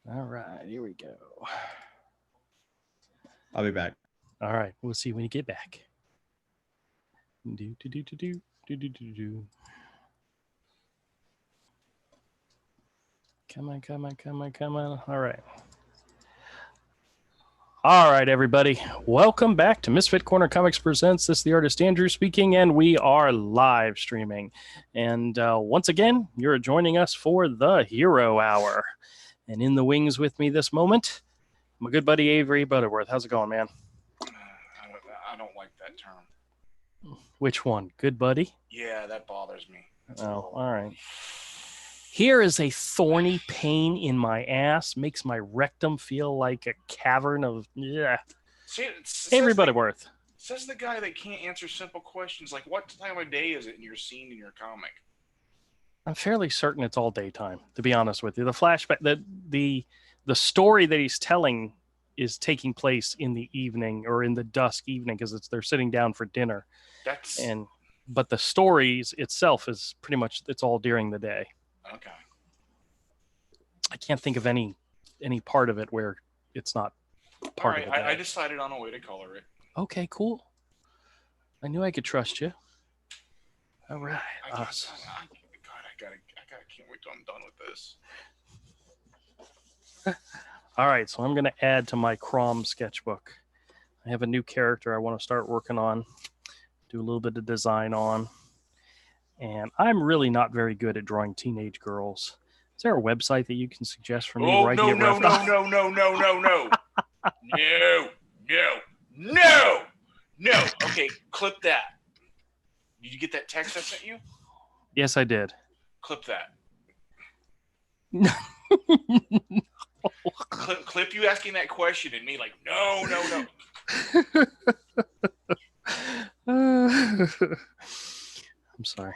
All right, here we go. I'll be back. All right, we'll see when you get back. Do do do do do do do do do. Come on, come on, come on, come on. All right. All right, everybody. Welcome back to Misfit Corner Comics Presents. This is the artist Andrew speaking, and we are live streaming. And once again, you're joining us for the Hero Hour. And in the wings with me this moment, my good buddy Avery Butterworth. How's it going, man? I don't like that term. Which one? Good buddy? Yeah, that bothers me. Oh, all right. Here is a thorny pain in my ass, makes my rectum feel like a cavern of, yeah. See, Avery Butterworth. Says the guy that can't answer simple questions like, what time of day is it in your scene in your comic? I'm fairly certain it's all daytime, to be honest with you. The flashback, the story that he's telling is taking place in the evening or in the dusk evening because they're sitting down for dinner. But the stories itself is pretty much, it's all during the day. Okay. I can't think of any part of it where it's not part of it. I decided on a way to color it. Okay, cool. I knew I could trust you. All right. I can't wait till I'm done with this. All right, so I'm going to add to my Crom sketchbook. I have a new character I want to start working on, do a little bit of design on. And I'm really not very good at drawing teenage girls. Is there a website that you can suggest for me? Oh, no. Okay, clip that. Did you get that text I sent you? Yes, I did. Clip that. Clip you asking that question and me like, no. I'm sorry.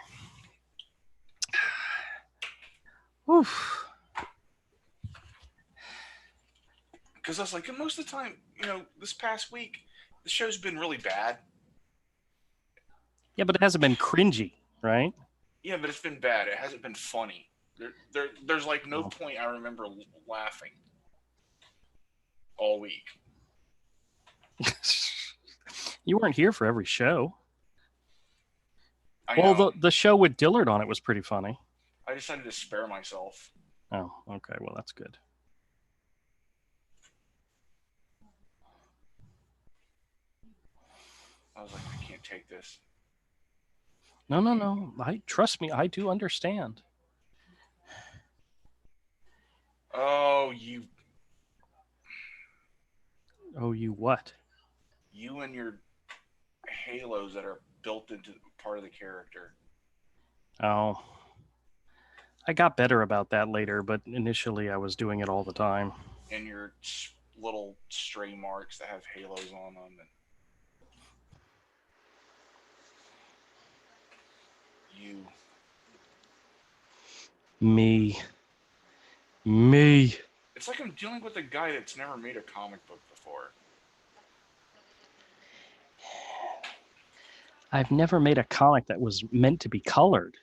Oof. Because I was like, most of the time, this past week, the show's been really bad. Yeah, but it hasn't been cringy, right? Yeah, but it's been bad. It hasn't been funny. There's like no point I remember laughing all week. You weren't here for every show. Well, the show with Dillard on it was pretty funny. I decided to spare myself. Oh, okay. Well, that's good. I was like, I can't take this. No. Trust me, I do understand. Oh, you what? You and your halos that are built into part of the character. Oh. I got better about that later, but initially I was doing it all the time. And your little stray marks that have halos on them. And Me. It's like I'm dealing with a guy that's never made a comic book before. I've never made a comic that was meant to be colored.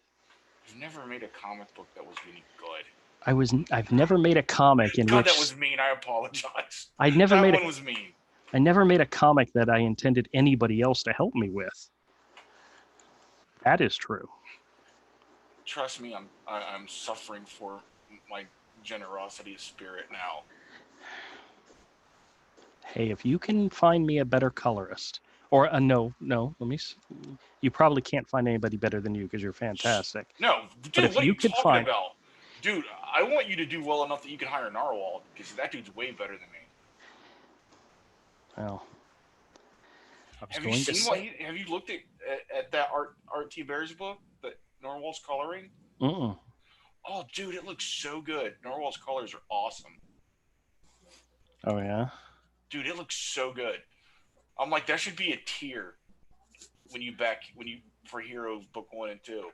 You've never made a comic book that was really good. I've never made a comic in God, which... that was mean. I apologize. That one was mean. I never made a comic that I intended anybody else to help me with. That is true. Trust me, I'm suffering for my generosity of spirit now. Hey, if you can find me a better colorist, or no, you probably can't find anybody better than you because you're fantastic. No, dude, what are you talking about? Dude, I want you to do well enough that you can hire Narwhal because that dude's way better than me. Well, have you looked at that Art T. Bear's book that Narwhal's coloring? Oh, dude, it looks so good. Narwhal's colors are awesome. Oh yeah, dude, it looks so good. I'm like, that should be a tier when you for Heroes Book 1 and 2.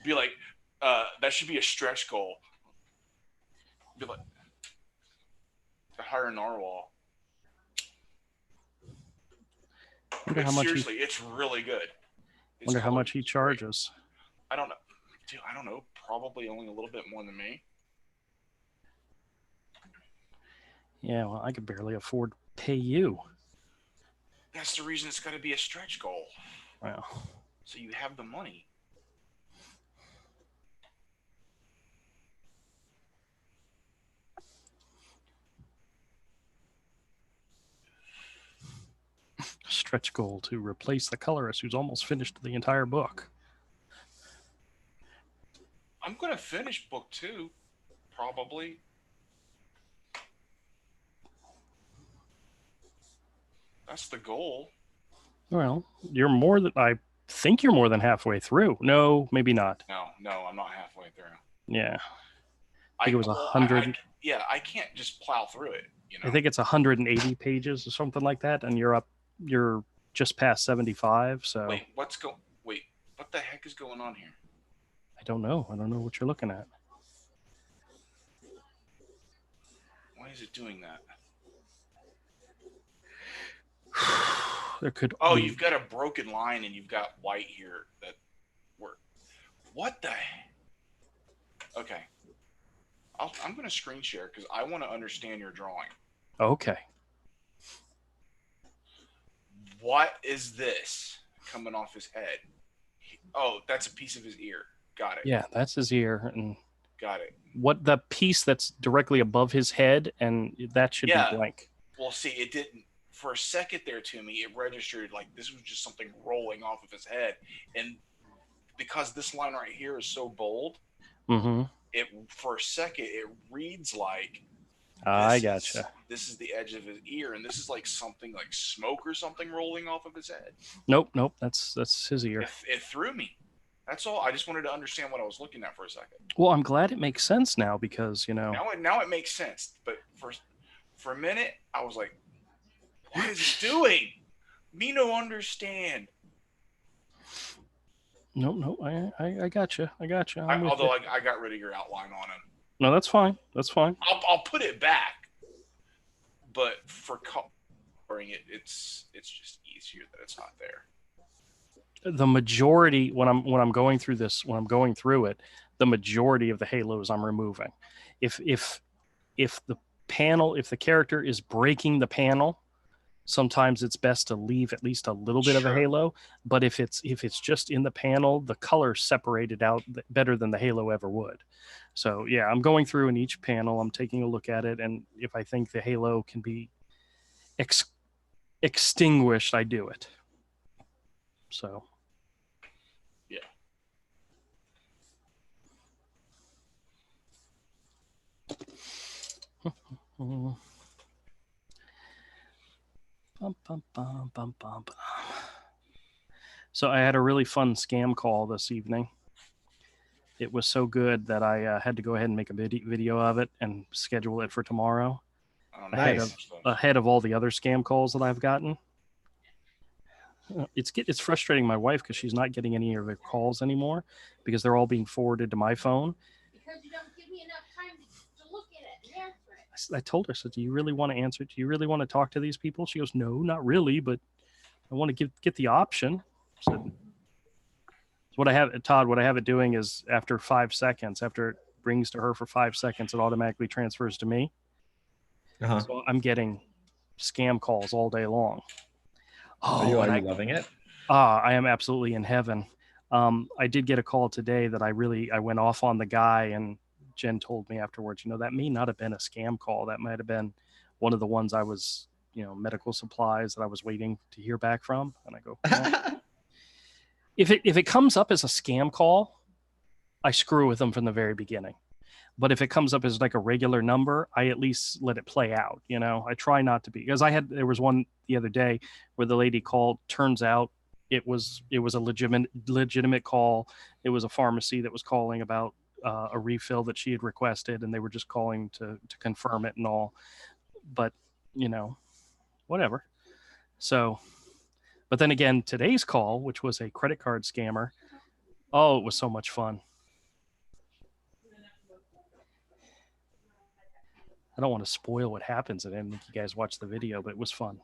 Be like, that should be a stretch goal. Be like, to hire Narwhal. Seriously, it's really good. Wonder how much he charges. I don't know. Dude, I don't know. Probably only a little bit more than me. Yeah, well, I could barely afford to pay you. That's the reason it's got to be a stretch goal. Well, so you have the money. stretch goal to replace the colorist who's almost finished the entire book. I'm going to finish book 2, probably. That's the goal. Well, you're more than I think you're more than halfway through. No, maybe not. No, I'm not halfway through. Yeah. I think it was 100. I can't just plow through it. You know? I think it's 180 pages or something like that, and you're just past 75. So wait, what the heck is going on here? I don't know what you're looking at. Why is it doing that? There could. Oh, you've got a broken line, and you've got white here that work. What the? Okay. I'm going to screen share because I want to understand your drawing. Okay. What is this coming off his head? Oh, that's a piece of his ear. Got it. Yeah, that's his ear. And got it. What the piece that's directly above his head, and that should be blank. Well, see, it didn't. For a second there to me, it registered like this was just something rolling off of his head. And because this line right here is so bold, for a second, it reads like I gotcha. This is the edge of his ear, and this is like something like smoke or something rolling off of his head. Nope. That's his ear. It threw me. That's all. I just wanted to understand what I was looking at for a second. Well, I'm glad it makes sense now because, Now it makes sense. But for a minute, I was like, what is he doing? Me no understand. No, I gotcha. Although I got rid of your outline on him. No, that's fine. I'll put it back. But for coloring it, it's just easier that it's not there. The majority when I'm going through it, the majority of the halos I'm removing. If the character is breaking the panel, sometimes it's best to leave at least a little bit of a halo. But if it's just in the panel, the color's separated out better than the halo ever would. So yeah, I'm going through in each panel, I'm taking a look at it, and if I think the halo can be extinguished, I do it. So yeah. So I had a really fun scam call this evening. It was so good that I had to go ahead and make a video of it and schedule it for tomorrow. Oh, nice. ahead of all the other scam calls that I've gotten. It's frustrating my wife because she's not getting any of her calls anymore because they're all being forwarded to my phone. Because you don't give me enough time to look at it and answer it. I told her, so do you really want to answer? Do you really want to talk to these people? She goes, no, not really, but I want to get the option. So what I have it doing is after 5 seconds, after it rings to her for 5 seconds, it automatically transfers to me. So I'm getting scam calls all day long. Oh, are you loving it? I am absolutely in heaven. I did get a call today that I went off on the guy, and Jen told me afterwards, that may not have been a scam call. That might have been one of the ones I was, medical supplies that I was waiting to hear back from. And I go, well, if it comes up as a scam call, I screw with them from the very beginning. But if it comes up as like a regular number, I at least let it play out. I try not to be, because there was one the other day where the lady called. Turns out it was a legitimate call. It was a pharmacy that was calling about a refill that she had requested, and they were just calling to confirm it and all. But whatever. So, but then again, today's call, which was a credit card scammer, it was so much fun. I don't want to spoil what happens. I didn't think you guys watched the video, but it was fun.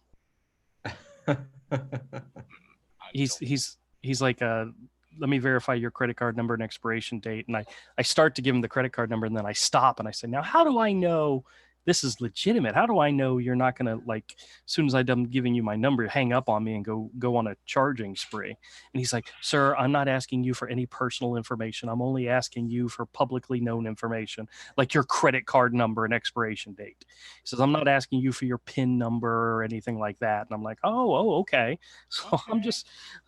He's like, let me verify your credit card number and expiration date. And I start to give him the credit card number, and then I stop and I say, now, how do I know this is legitimate. How do I know you're not going to, like, as soon as I'm done giving you my number, hang up on me and go on a charging spree? And he's like, sir, I'm not asking you for any personal information. I'm only asking you for publicly known information, like your credit card number and expiration date. He says, I'm not asking you for your PIN number or anything like that. And I'm like, oh, okay. So Okay.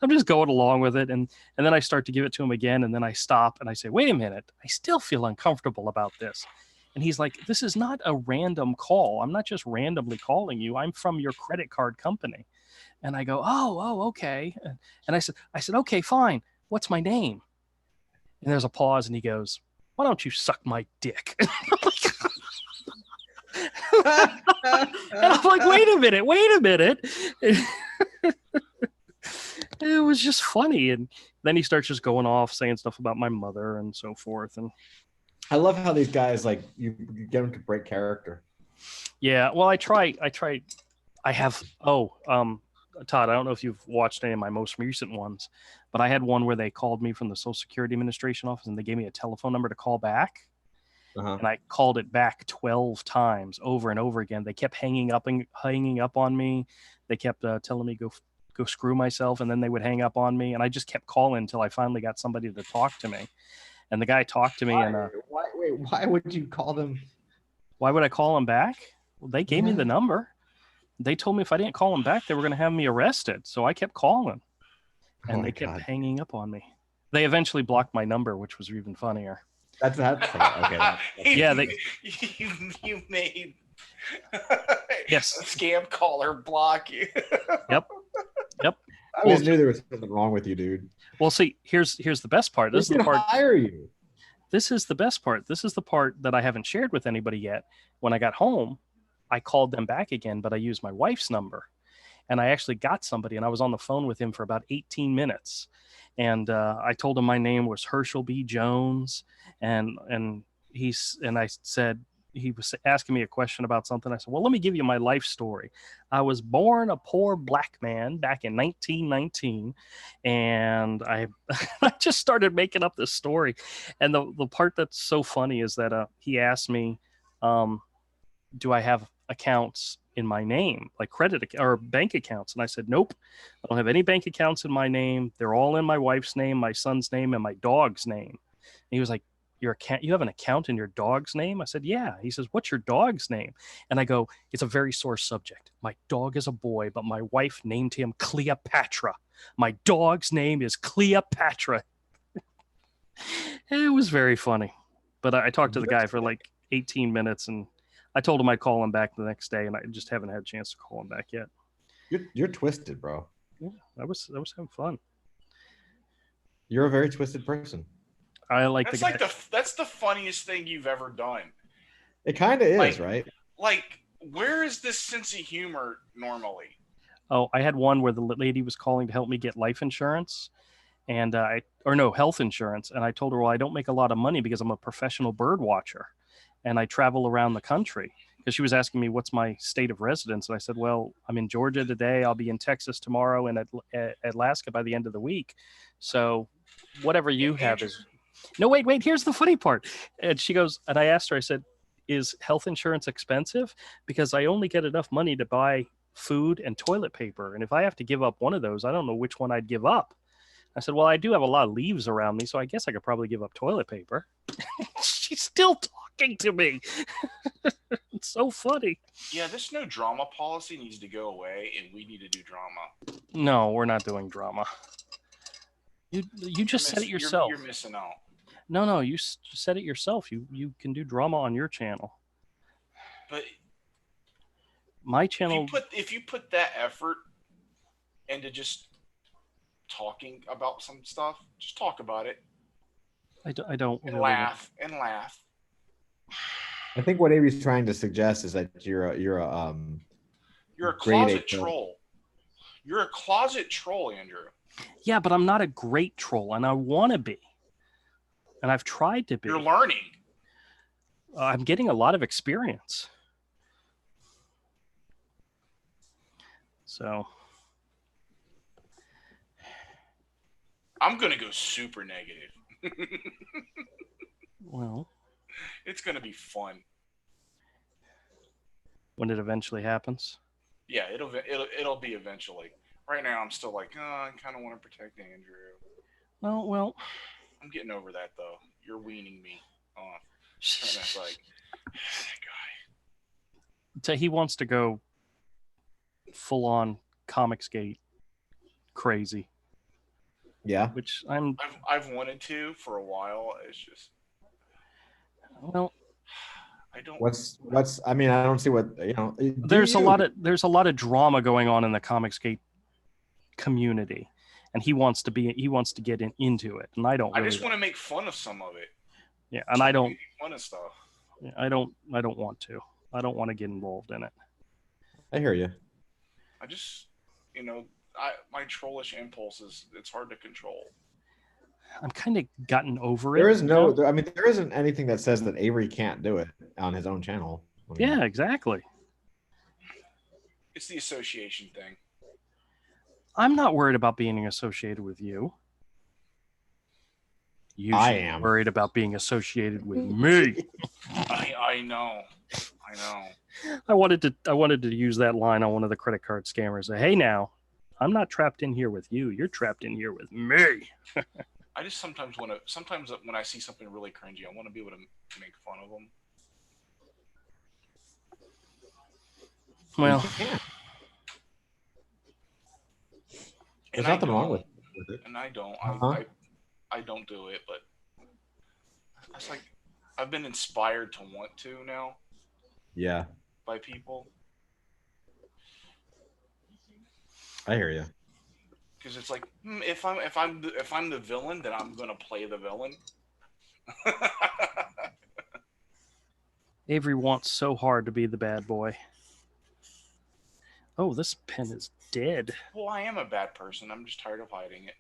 I'm just going along with it. And then I start to give it to him again. And then I stop and I say, wait a minute, I still feel uncomfortable about this. And he's like, this is not a random call. I'm not just randomly calling you. I'm from your credit card company. And I go, oh, okay. And I said, okay, fine. What's my name? And there's a pause and he goes, why don't you suck my dick? And I'm like, wait a minute. It was just funny. And then he starts just going off saying stuff about my mother and so forth. And I love how these guys, like, you get them to break character. yeah, well, I have Todd, I don't know if you've watched any of my most recent ones, but I had one where they called me from the Social Security Administration office and they gave me a telephone number to call back. And I called it back 12 times over and over again. They kept hanging up on me. They kept telling me go screw myself, and then they would hang up on me, and I just kept calling until I finally got somebody to talk to me. And the guy talked to me. Why would you call them? Why would I call him back? Well, they gave me the number. They told me if I didn't call him back, they were going to have me arrested. So I kept calling, and they kept hanging up on me. They eventually blocked my number, which was even funnier. That's okay. Yeah, you made yes, a scam caller block you. Yep. I always knew there was something wrong with you, dude. Well, see, here's the best part. This is the part. Hire you. This is the best part. This is the part that I haven't shared with anybody yet. When I got home, I called them back again, but I used my wife's number. And I actually got somebody, and I was on the phone with him for about 18 minutes. And I told him my name was Herschel B. Jones. And I said, he was asking me a question about something. I said, well, let me give you my life story. I was born a poor black man back in 1919. And I just started making up this story. And the part that's so funny is that he asked me, do I have accounts in my name, like credit or bank accounts? And I said, nope, I don't have any bank accounts in my name. They're all in my wife's name, my son's name, and my dog's name. And he was like, you have an account in your dog's name? I said, yeah. He says, what's your dog's name? And I go, it's a very sore subject. My dog is a boy, but my wife named him Cleopatra. My dog's name is Cleopatra. It was very funny. But I talked to the guy for like 18 minutes, and I told him I'd call him back the next day, and I just haven't had a chance to call him back yet. You're twisted, bro. Yeah, I was having fun. You're a very twisted person. I like that's the funniest thing you've ever done. It kind of is, right? Like, where is this sense of humor normally? Oh, I had one where the lady was calling to help me get life insurance, and health insurance. And I told her, well, I don't make a lot of money because I'm a professional bird watcher, and I travel around the country. Because she was asking me what's my state of residence, and I said, well, I'm in Georgia today. I'll be in Texas tomorrow, and at Alaska by the end of the week. So whatever you have is. No, wait. Here's the funny part. And she goes, and I asked her, I said, is health insurance expensive? Because I only get enough money to buy food and toilet paper. And if I have to give up one of those, I don't know which one I'd give up. I said, well, I do have a lot of leaves around me, so I guess I could probably give up toilet paper. She's still talking to me. It's so funny. Yeah, this no drama policy needs to go away, and we need to do drama. No, we're not doing drama. You just said it yourself. You're missing out. No, you said it yourself. You can do drama on your channel. But my channel. If you put that effort into just talking about some stuff, just talk about it. I don't. And laugh and laugh. I think what Avery's trying to suggest is that you're a closet troll. You're a closet troll, Andrew. Yeah, but I'm not a great troll, and I want to be. And I've tried to be. You're learning. I'm getting a lot of experience. So. I'm going to go super negative. Well. It's going to be fun. when it eventually happens. Yeah, it'll be eventually. Right now, I'm still like, I kind of want to protect Andrew. Well, I'm getting over that though. You're weaning me off. And that's like, so he wants to go full on Comicsgate crazy. Yeah. Which I've wanted to for a while. It's just, well, I don't. What's I mean, I don't see what there's a lot of drama going on in the Comicsgate community, and he wants to get into it, and I don't. Really I just want to make fun of some of it. Yeah, and I don't. Fun of stuff. Yeah, I don't want to. I don't want to get involved in it. I hear you. I just, my trollish impulses, it's hard to control. I'm kind of gotten over it. There is there isn't anything that says that Avery can't do it on his own channel. Yeah, exactly. It's the association thing. I'm not worried about being associated with you. I am worried about being associated with me. I know. I wanted to use that line on one of the credit card scammers. Say, hey, now, I'm not trapped in here with you. You're trapped in here with me. I just sometimes when I see something really cringy, I want to be able to make fun of them. Well, there's nothing wrong with it. And I don't. I don't do it, but it's like I've been inspired to want to now. Yeah. By people. I hear you. Because it's like, if I'm the villain, then I'm gonna play the villain. Avery wants so hard to be the bad boy. Oh, this pen is dead. Well, I am a bad person. I'm just tired of hiding it.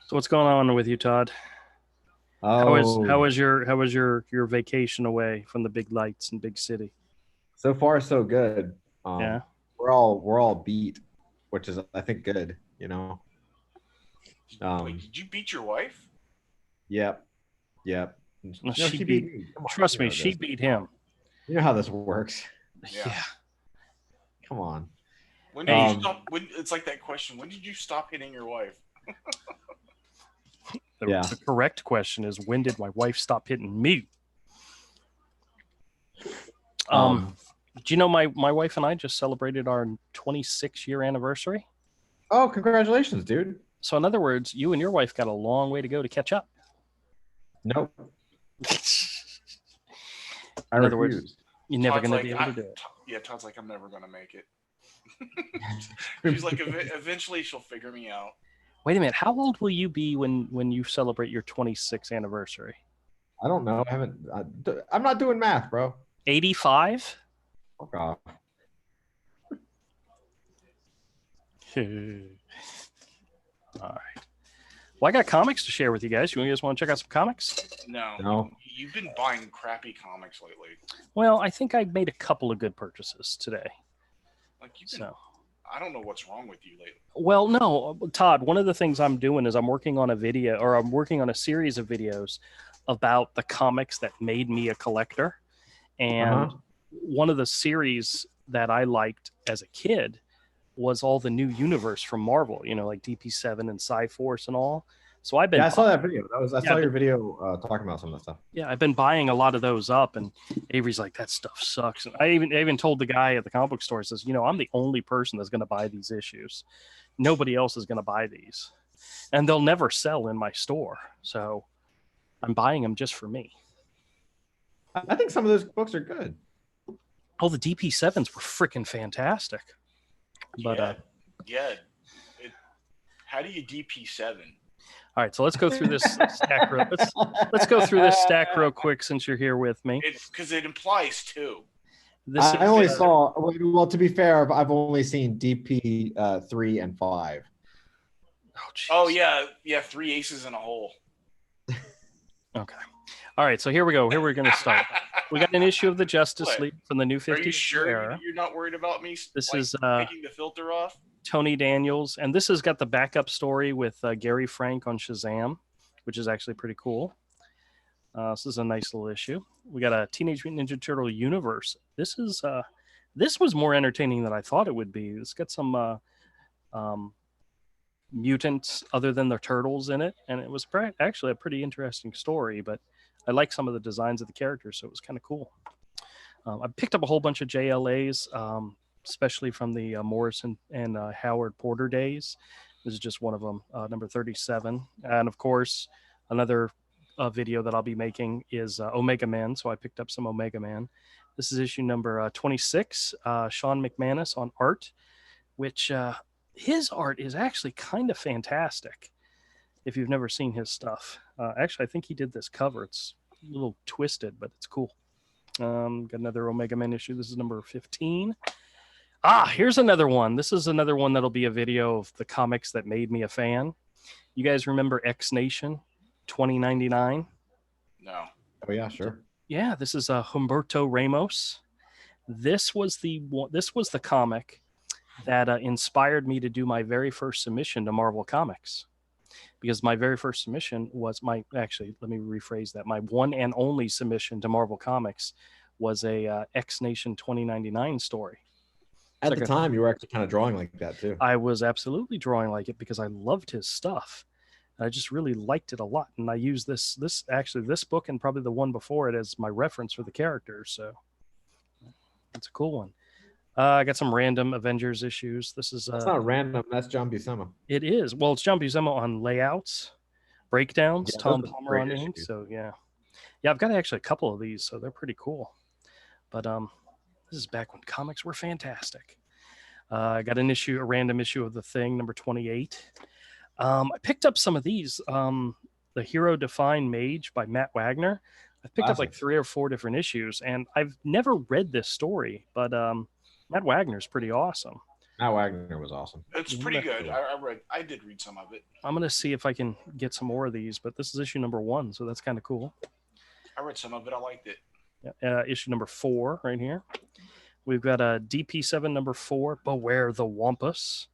So what's going on with you, Todd? Oh, how was your vacation away from the big lights and big city? So far, so good. Yeah, we're all beat, which is I think good. Wait, did you beat your wife? Yep. No, she beat me. Trust me, she beat him. You know how this works. Yeah. Come on. When did you stop? It's like that question. When did you stop hitting your wife? The correct question is, when did my wife stop hitting me? Do you know my wife and I just celebrated our 26-year anniversary? Oh, congratulations, dude. So in other words, you and your wife got a long way to go to catch up. Nope. In other words, you're never going to be able to do it. Yeah, Todd's like, I'm never going to make it. She's like, eventually she'll figure me out. Wait a minute. How old will you be when you celebrate your 26th anniversary? I don't know. I'm not doing math, bro. 85? Oh, God. All right. Well, I got comics to share with you guys. You guys want to check out some comics? No. You've been buying crappy comics lately. Well, I think I made a couple of good purchases today. I don't know what's wrong with you lately. Well, no, Todd, one of the things I'm doing is I'm working on a series of videos about the comics that made me a collector. And one of the series that I liked as a kid was all the new universe from Marvel, like DP7 and Cyforce and all. So I saw that video. I saw your video talking about some of that stuff. Yeah, I've been buying a lot of those up, and Avery's like, that stuff sucks. And I even told the guy at the comic book store, says, I'm the only person that's going to buy these issues. Nobody else is going to buy these, and they'll never sell in my store. So I'm buying them just for me. I think some of those books are good. Oh, the DP7s were freaking fantastic. But how do you DP7? All right, so let's go through this stack. Let's go through this stack real quick since you're here with me. Because it implies two. I only saw. Well, to be fair, I've only seen DP 3 and 5. Oh yeah, 3 aces in a hole. Okay. All right, so here we go. Here we're going to start. We got an issue of the Justice League from the new 50s. Are you sure era. You're not worried about me? This is taking the filter off. Tony Daniels, and this has got the backup story with Gary Frank on Shazam, which is actually pretty cool. This is a nice little issue. We got a Teenage Mutant Ninja Turtle universe. This was more entertaining than I thought it would be. It's got some mutants other than the turtles in it, and it was actually a pretty interesting story. But I like some of the designs of the characters, so it was kind of cool. I picked up a whole bunch of JLAs, especially from the Morrison and Howard Porter days. This is just one of them, number 37. And of course, another video that I'll be making is Omega Man. So I picked up some Omega Man. This is issue number 26, Sean McManus on art, which his art is actually kind of fantastic if you've never seen his stuff. Actually, I think he did this cover. It's a little twisted, but it's cool. Got another Omega Man issue. This is number 15. Here's another one. This is another one that'll be a video of the comics that made me a fan. You guys remember X Nation 2099? No. Oh yeah, sure. Yeah, this is Humberto Ramos. This was the comic that inspired me to do my very first submission to Marvel Comics. Because my very first submission was actually, let me rephrase that. My one and only submission to Marvel Comics was a X Nation 2099 story. At the time, you were actually kind of drawing like that too. I was absolutely drawing like it because I loved his stuff. I just really liked it a lot. And I used this book and probably the one before it as my reference for the characters. So it's a cool one. I got some random Avengers issues. This is that's not random. That's John Buscema. It is. Well, it's John Buscema on layouts, breakdowns, Yeah, Tom Palmer on ink. So yeah, I've got actually a couple of these, so they're pretty cool. But this is back when comics were fantastic. I got a random issue of The Thing, number 28. I picked up some of these. The Hero Defined Mage by Matt Wagner. I picked up like 3 or 4 different issues, and I've never read this story, but Matt Wagner's pretty awesome. Matt Wagner was awesome. It's pretty good. I did read some of it. I'm gonna see if I can get some more of these, but this is issue number 1, so that's kind of cool. I read some of it. I liked it. Issue number 4 right here. We've got a DP7 number 4, Beware the Wampus.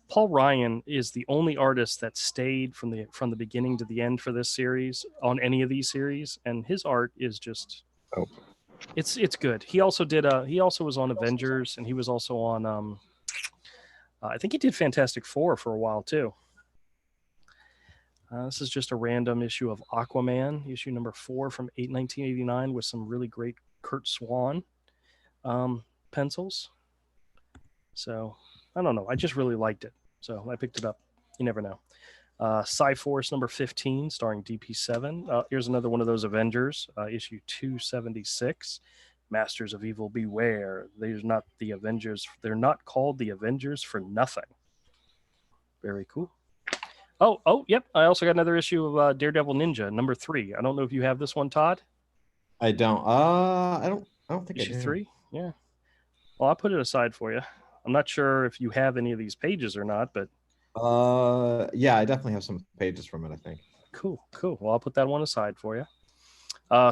Paul Ryan is the only artist that stayed from the beginning to the end for this series on any of these series, and his art is just it's good. He also was on Avengers, and he was also on I think he did Fantastic Four for a while too. This is just a random issue of Aquaman, issue number 4 from 1989, with some really great Kurt Swan pencils. So I don't know. I just really liked it. So I picked it up. You never know. Cyforce number 15, starring DP7. Here's another one of those Avengers, issue 276. Masters of Evil Beware. They're not the Avengers. They're not called the Avengers for nothing. Very cool. Oh, yep. I also got another issue of Daredevil Ninja, number 3. I don't know if you have this one, Todd. I don't. I don't think issue I do. 3. Yeah. Well, I'll put it aside for you. I'm not sure if you have any of these pages or not, but yeah, I definitely have some pages from it, I think. Cool. Well, I'll put that one aside for you.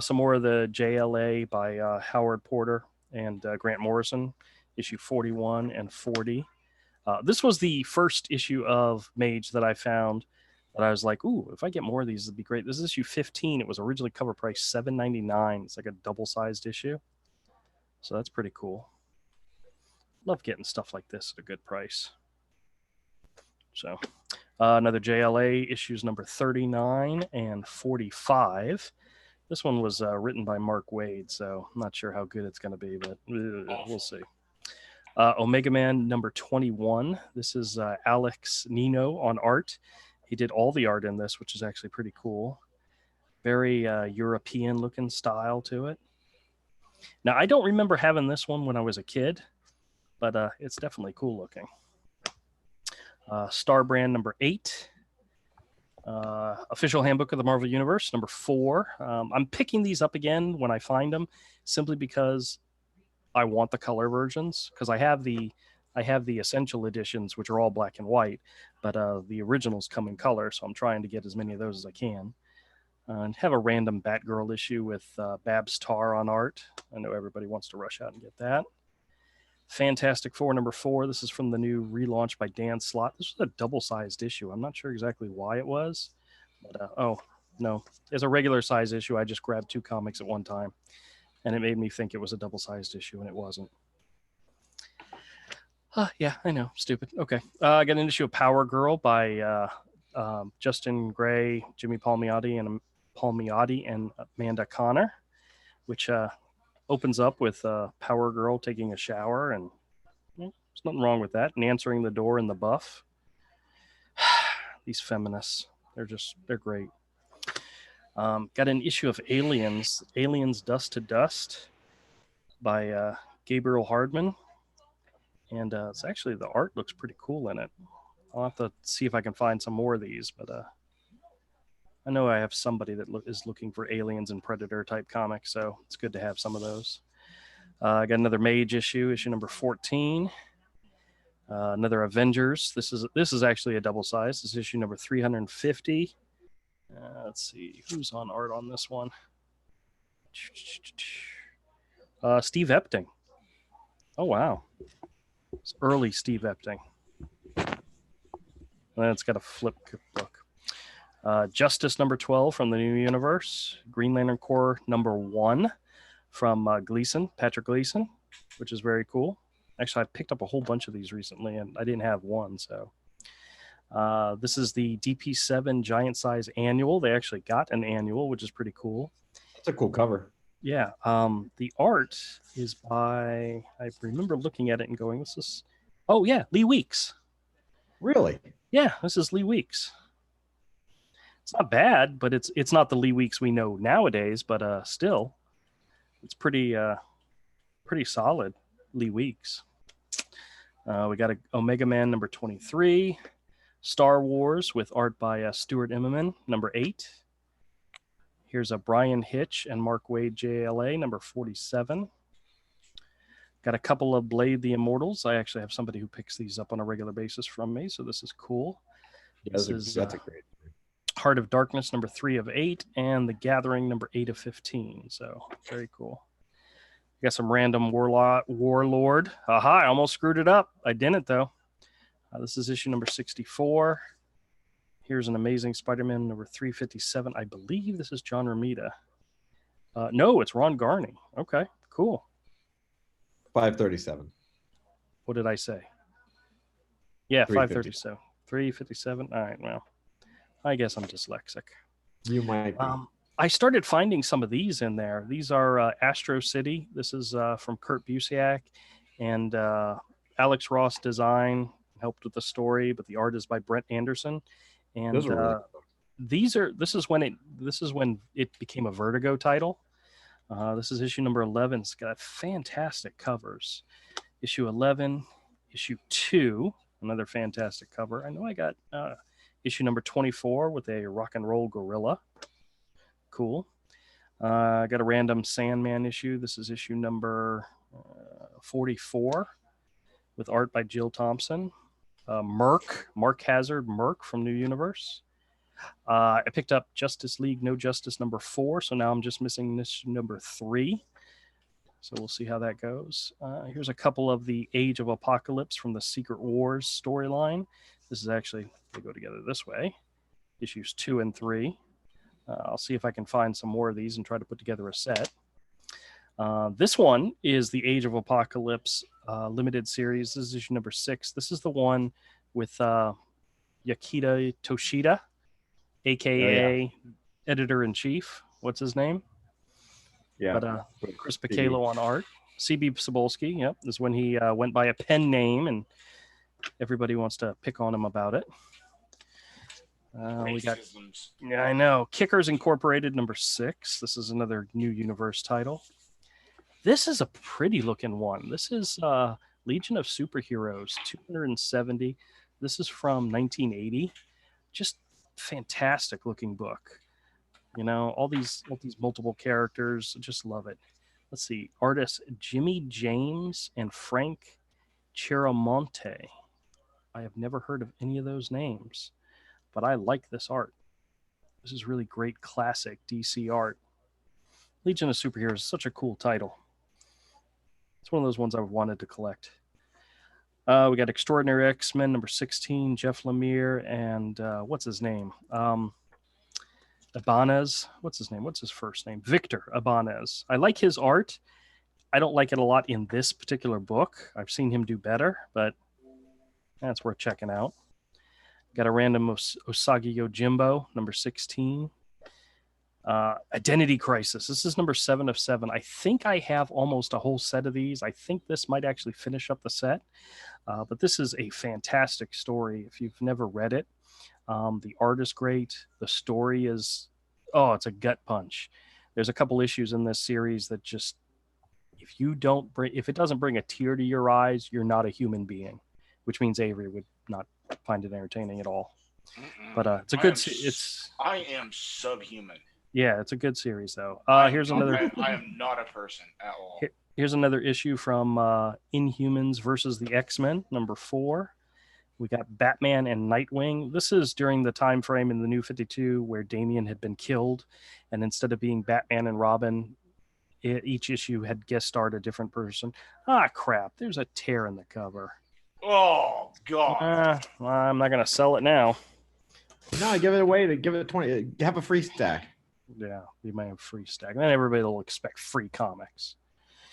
Some more of the JLA by Howard Porter and Grant Morrison, issue 41 and 40. This was the first issue of Mage that I found that I was like, ooh, if I get more of these, it'd be great. This is issue 15. It was originally cover price $7.99. It's like a double-sized issue. So that's pretty cool. Love getting stuff like this at a good price. So another JLA, issues number 39 and 45. This one was written by Mark Waid, so I'm not sure how good it's going to be, but we'll see. Omega Man number 21. This is Alex Nino on art. He did all the art in this, which is actually pretty cool. Very European-looking style to it. Now, I don't remember having this one when I was a kid, but it's definitely cool looking. Star Brand number 8. Official Handbook of the Marvel Universe number 4. I'm picking these up again when I find them, simply because I want the color versions, because I have the essential editions, which are all black and white, but the originals come in color, so I'm trying to get as many of those as I can. And have a random Batgirl issue with Babs Tarr on art. I know everybody wants to rush out and get that. Fantastic Four number 4. This is from the new relaunch by Dan Slott. This was a double-sized issue. I'm not sure exactly why it was, But oh no, as a regular size issue, I just grabbed 2 comics at one time, and it made me think it was a double-sized issue, and it wasn't. Yeah, I know, stupid. Okay, I got an issue of Power Girl by Justin Gray, Jimmy Palmiotti, and Amanda Connor, which opens up with Power Girl taking a shower, and there's nothing wrong with that, and answering the door in the buff. These feminists, they're great. Got an issue of Aliens Dust to Dust by Gabriel Hardman. And it's actually, the art looks pretty cool in it. I'll have to see if I can find some more of these, but I know I have somebody that is looking for Aliens and Predator type comics, so it's good to have some of those. I got another Mage issue number 14. Another Avengers. This is actually a double size. This is issue number 350. Let's see who's on art on this one. Steve Epting. Oh wow, it's early Steve Epting. And then it's got a flip book. Justice number 12 from the New Universe. Green Lantern Corps number 1 from Patrick Gleason, which is very cool. Actually, I picked up a whole bunch of these recently, and I didn't have one. So this is the DP7 Giant Size Annual. They actually got an annual, which is pretty cool. That's a cool cover. Yeah. The art is by, I remember looking at it and going, oh yeah, Lee Weeks. Really? Yeah, this is Lee Weeks. It's not bad, but it's not the Lee Weeks we know nowadays, but still, it's pretty solid Lee Weeks. We got a Omega Man number 23, Star Wars with art by Stuart Immonen number 8. Here's a Brian Hitch and Mark Waid JLA number 47. Got a couple of Blade the Immortals. I actually have somebody who picks these up on a regular basis from me, so this is cool. Yeah, that's a great Heart of Darkness number 3 of 8, and The Gathering number 8 of 15. So very cool. Got some random Warlord. Aha, I almost screwed it up. I didn't though. This is issue number 64. Here's an Amazing Spider-Man number 357. I believe this is John Romita. No, it's Ron Garney. Okay, cool. 537. What did I say? Yeah, 537. 357. All right, well, I guess I'm dyslexic. You might be. I started finding some of these in there. These are Astro City. This is from Kurt Busiek, and Alex Ross design helped with the story, but the art is by Brett Anderson. And those are really this is when it became a Vertigo title. This is issue number 11. It's got fantastic covers. Issue 11, issue 2, another fantastic cover. I know I got issue number 24 with a rock and roll gorilla. Cool. I got a random Sandman issue. This is issue number 44 with art by Jill Thompson. Mark Hazard from New Universe. I picked up Justice League No Justice number 4, so now I'm just missing this number 3. So we'll see how that goes. Here's a couple of the Age of Apocalypse from the Secret Wars storyline. This is actually, they go together this way. Issues 2 and 3. I'll see if I can find some more of these and try to put together a set. This one is the Age of Apocalypse limited series. This is issue number 6. This is the one with Yakita Toshida, a.k.a. Editor-in-Chief. What's his name? Yeah. But Chris Picalo on art. C.B. Cebulski, yep. This is when he went by a pen name, and everybody wants to pick on him about it. We got, yeah, I know. Kickers Incorporated number 6. This is another New Universe title. This is a pretty looking one. This is Legion of Superheroes 270. This is from 1980. Just fantastic looking book. You know, all these multiple characters. Just love it. Let's see. Artists Jimmy James and Frank Chiaramonte. I have never heard of any of those names, but I like this art. This is really great classic DC art. Legion of Superheroes is such a cool title. It's one of those ones I wanted to collect. We got Extraordinary X-Men number 16, Jeff Lemire, and what's his name? Ibanez. What's his name? What's his first name? Victor Ibanez. I like his art. I don't like it a lot in this particular book. I've seen him do better, but that's worth checking out. Got a random Osagi Yojimbo, number 16. Identity Crisis. This is number 7 of 7. I think I have almost a whole set of these. I think this might actually finish up the set. But this is a fantastic story. If you've never read it, the art is great. The story is, it's a gut punch. There's a couple issues in this series that just, if it doesn't bring a tear to your eyes, you're not a human being, which means Avery would not find it entertaining at all. But it's a good. I am subhuman. Yeah, it's a good series though. Here's another. I am not a person at all. Here's another issue from Inhumans versus the X-Men, number 4. We got Batman and Nightwing. This is during the time frame in the New 52 where Damian had been killed, and instead of being Batman and Robin, each issue had guest starred a different person. Crap! There's a tear in the cover. Oh God! I'm not gonna sell it now. No, give it away. Give it 20. Have a free stack. Yeah, you might have free stack. And then everybody will expect free comics.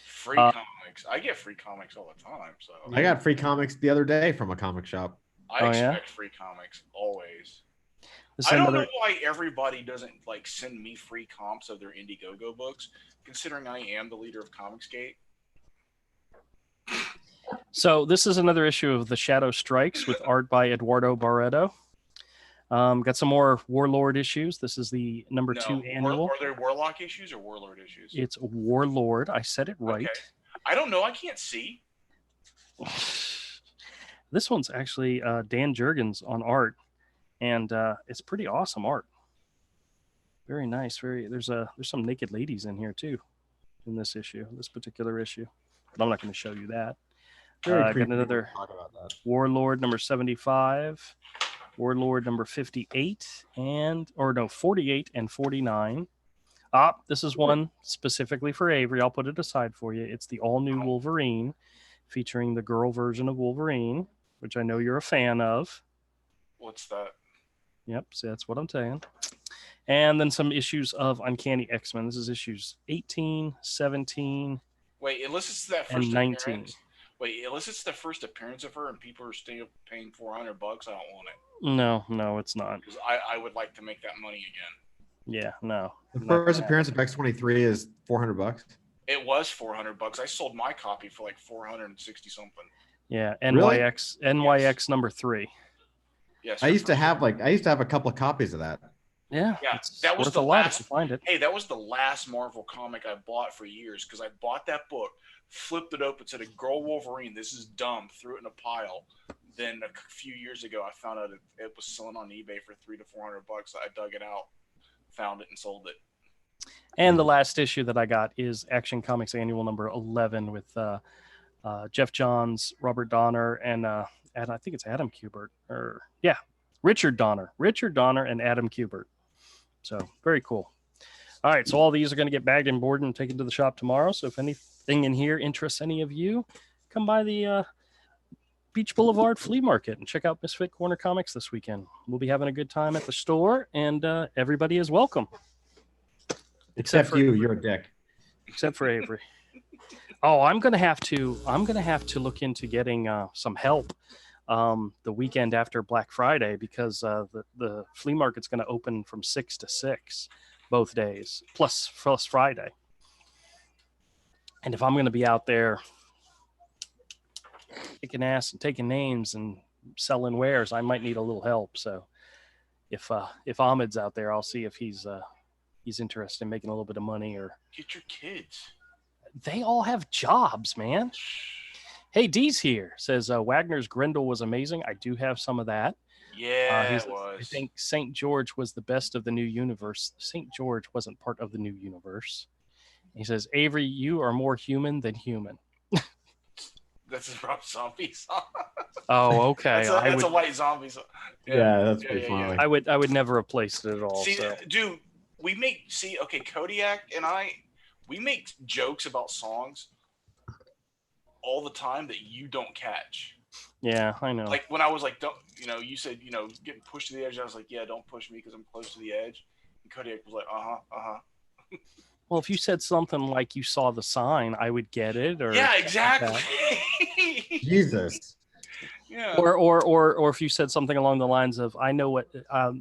Free comics. I get free comics all the time. So I got free comics the other day from a comic shop. I expect free comics always. I don't know why everybody doesn't send me free comps of their Indiegogo books, considering I am the leader of Comicsgate. So this is another issue of The Shadow Strikes with art by Eduardo Barreto. Got some more Warlord issues. This is the number 2 annual. Are there Warlock issues or Warlord issues? It's Warlord. I said it right. Okay. I don't know. I can't see. This one's actually Dan Jurgens on art, and it's pretty awesome art. Very nice. There's some naked ladies in here too, in this particular issue. But I'm not going to show you that. Got another Warlord number 75. Warlord number 58 48 and 49. This is one specifically for Avery. I'll put it aside for you. It's the all-new Wolverine, featuring the girl version of Wolverine, which I know you're a fan of. What's that? Yep, so that's what I'm saying. And then some issues of Uncanny X-Men. This is issues 18, 17, Wait, unless it's that first and 19. Appearance. Wait, unless it's the first appearance of her and people are still paying $400, I don't want it. No, it's not. Because I would like to make that money again. Yeah, no. The first appearance of X23 is $400. It was $400. I sold my copy for like 460 something. Yeah, NYX number 3. Yes. I used to have a couple of copies of that. Yeah, that was the last. Find it. Hey, that was the last Marvel comic I bought for years because I bought that book, flipped it open, said, "A girl Wolverine. This is dumb." Threw it in a pile. Then a few years ago, I found out it was selling on eBay for $300 to $400. I dug it out, found it, and sold it. And the last issue that I got is Action Comics Annual number 11 with Jeff Johns, Robert Donner, and I think it's Adam Kubert. Richard Donner, and Adam Kubert. So very cool. All right, so all these are going to get bagged and boarded and taken to the shop tomorrow. So if anything in here interests any of you, come by the Beach Boulevard Flea Market and check out Misfit Corner Comics this weekend. We'll be having a good time at the store, and everybody is welcome. Except for you, you're a dick. Except for Avery. I'm gonna have to look into getting some help the weekend after Black Friday because the flea market's going to open from 6 to 6 both days plus Friday. And if I'm going to be out there kicking ass and taking names and selling wares, I might need a little help. So if Ahmed's out there, I'll see if he's interested in making a little bit of money. Or get your kids. They all have jobs, man. Hey, Dee's here. Says Wagner's Grendel was amazing. I do have some of that. Yeah, it was. I think St. George was the best of the new universe. St. George wasn't part of the new universe. He says, Avery, you are more human than human. That's a Rob Zombie song. Oh, okay. That's a White Zombie song. Yeah, that's pretty funny. Yeah. I would never replace it at all. See, dude, Kodiak and we make jokes about songs all the time that you don't catch. Yeah, I know. Like when I was like, you said, getting pushed to the edge. I was like, yeah, don't push me because I'm close to the edge. And Kodiak was like, uh-huh. Well, if you said something like you saw the sign, I would get it. Or Yeah, something like exactly. that. Jesus. Yeah. Or if you said something along the lines of, I know what. I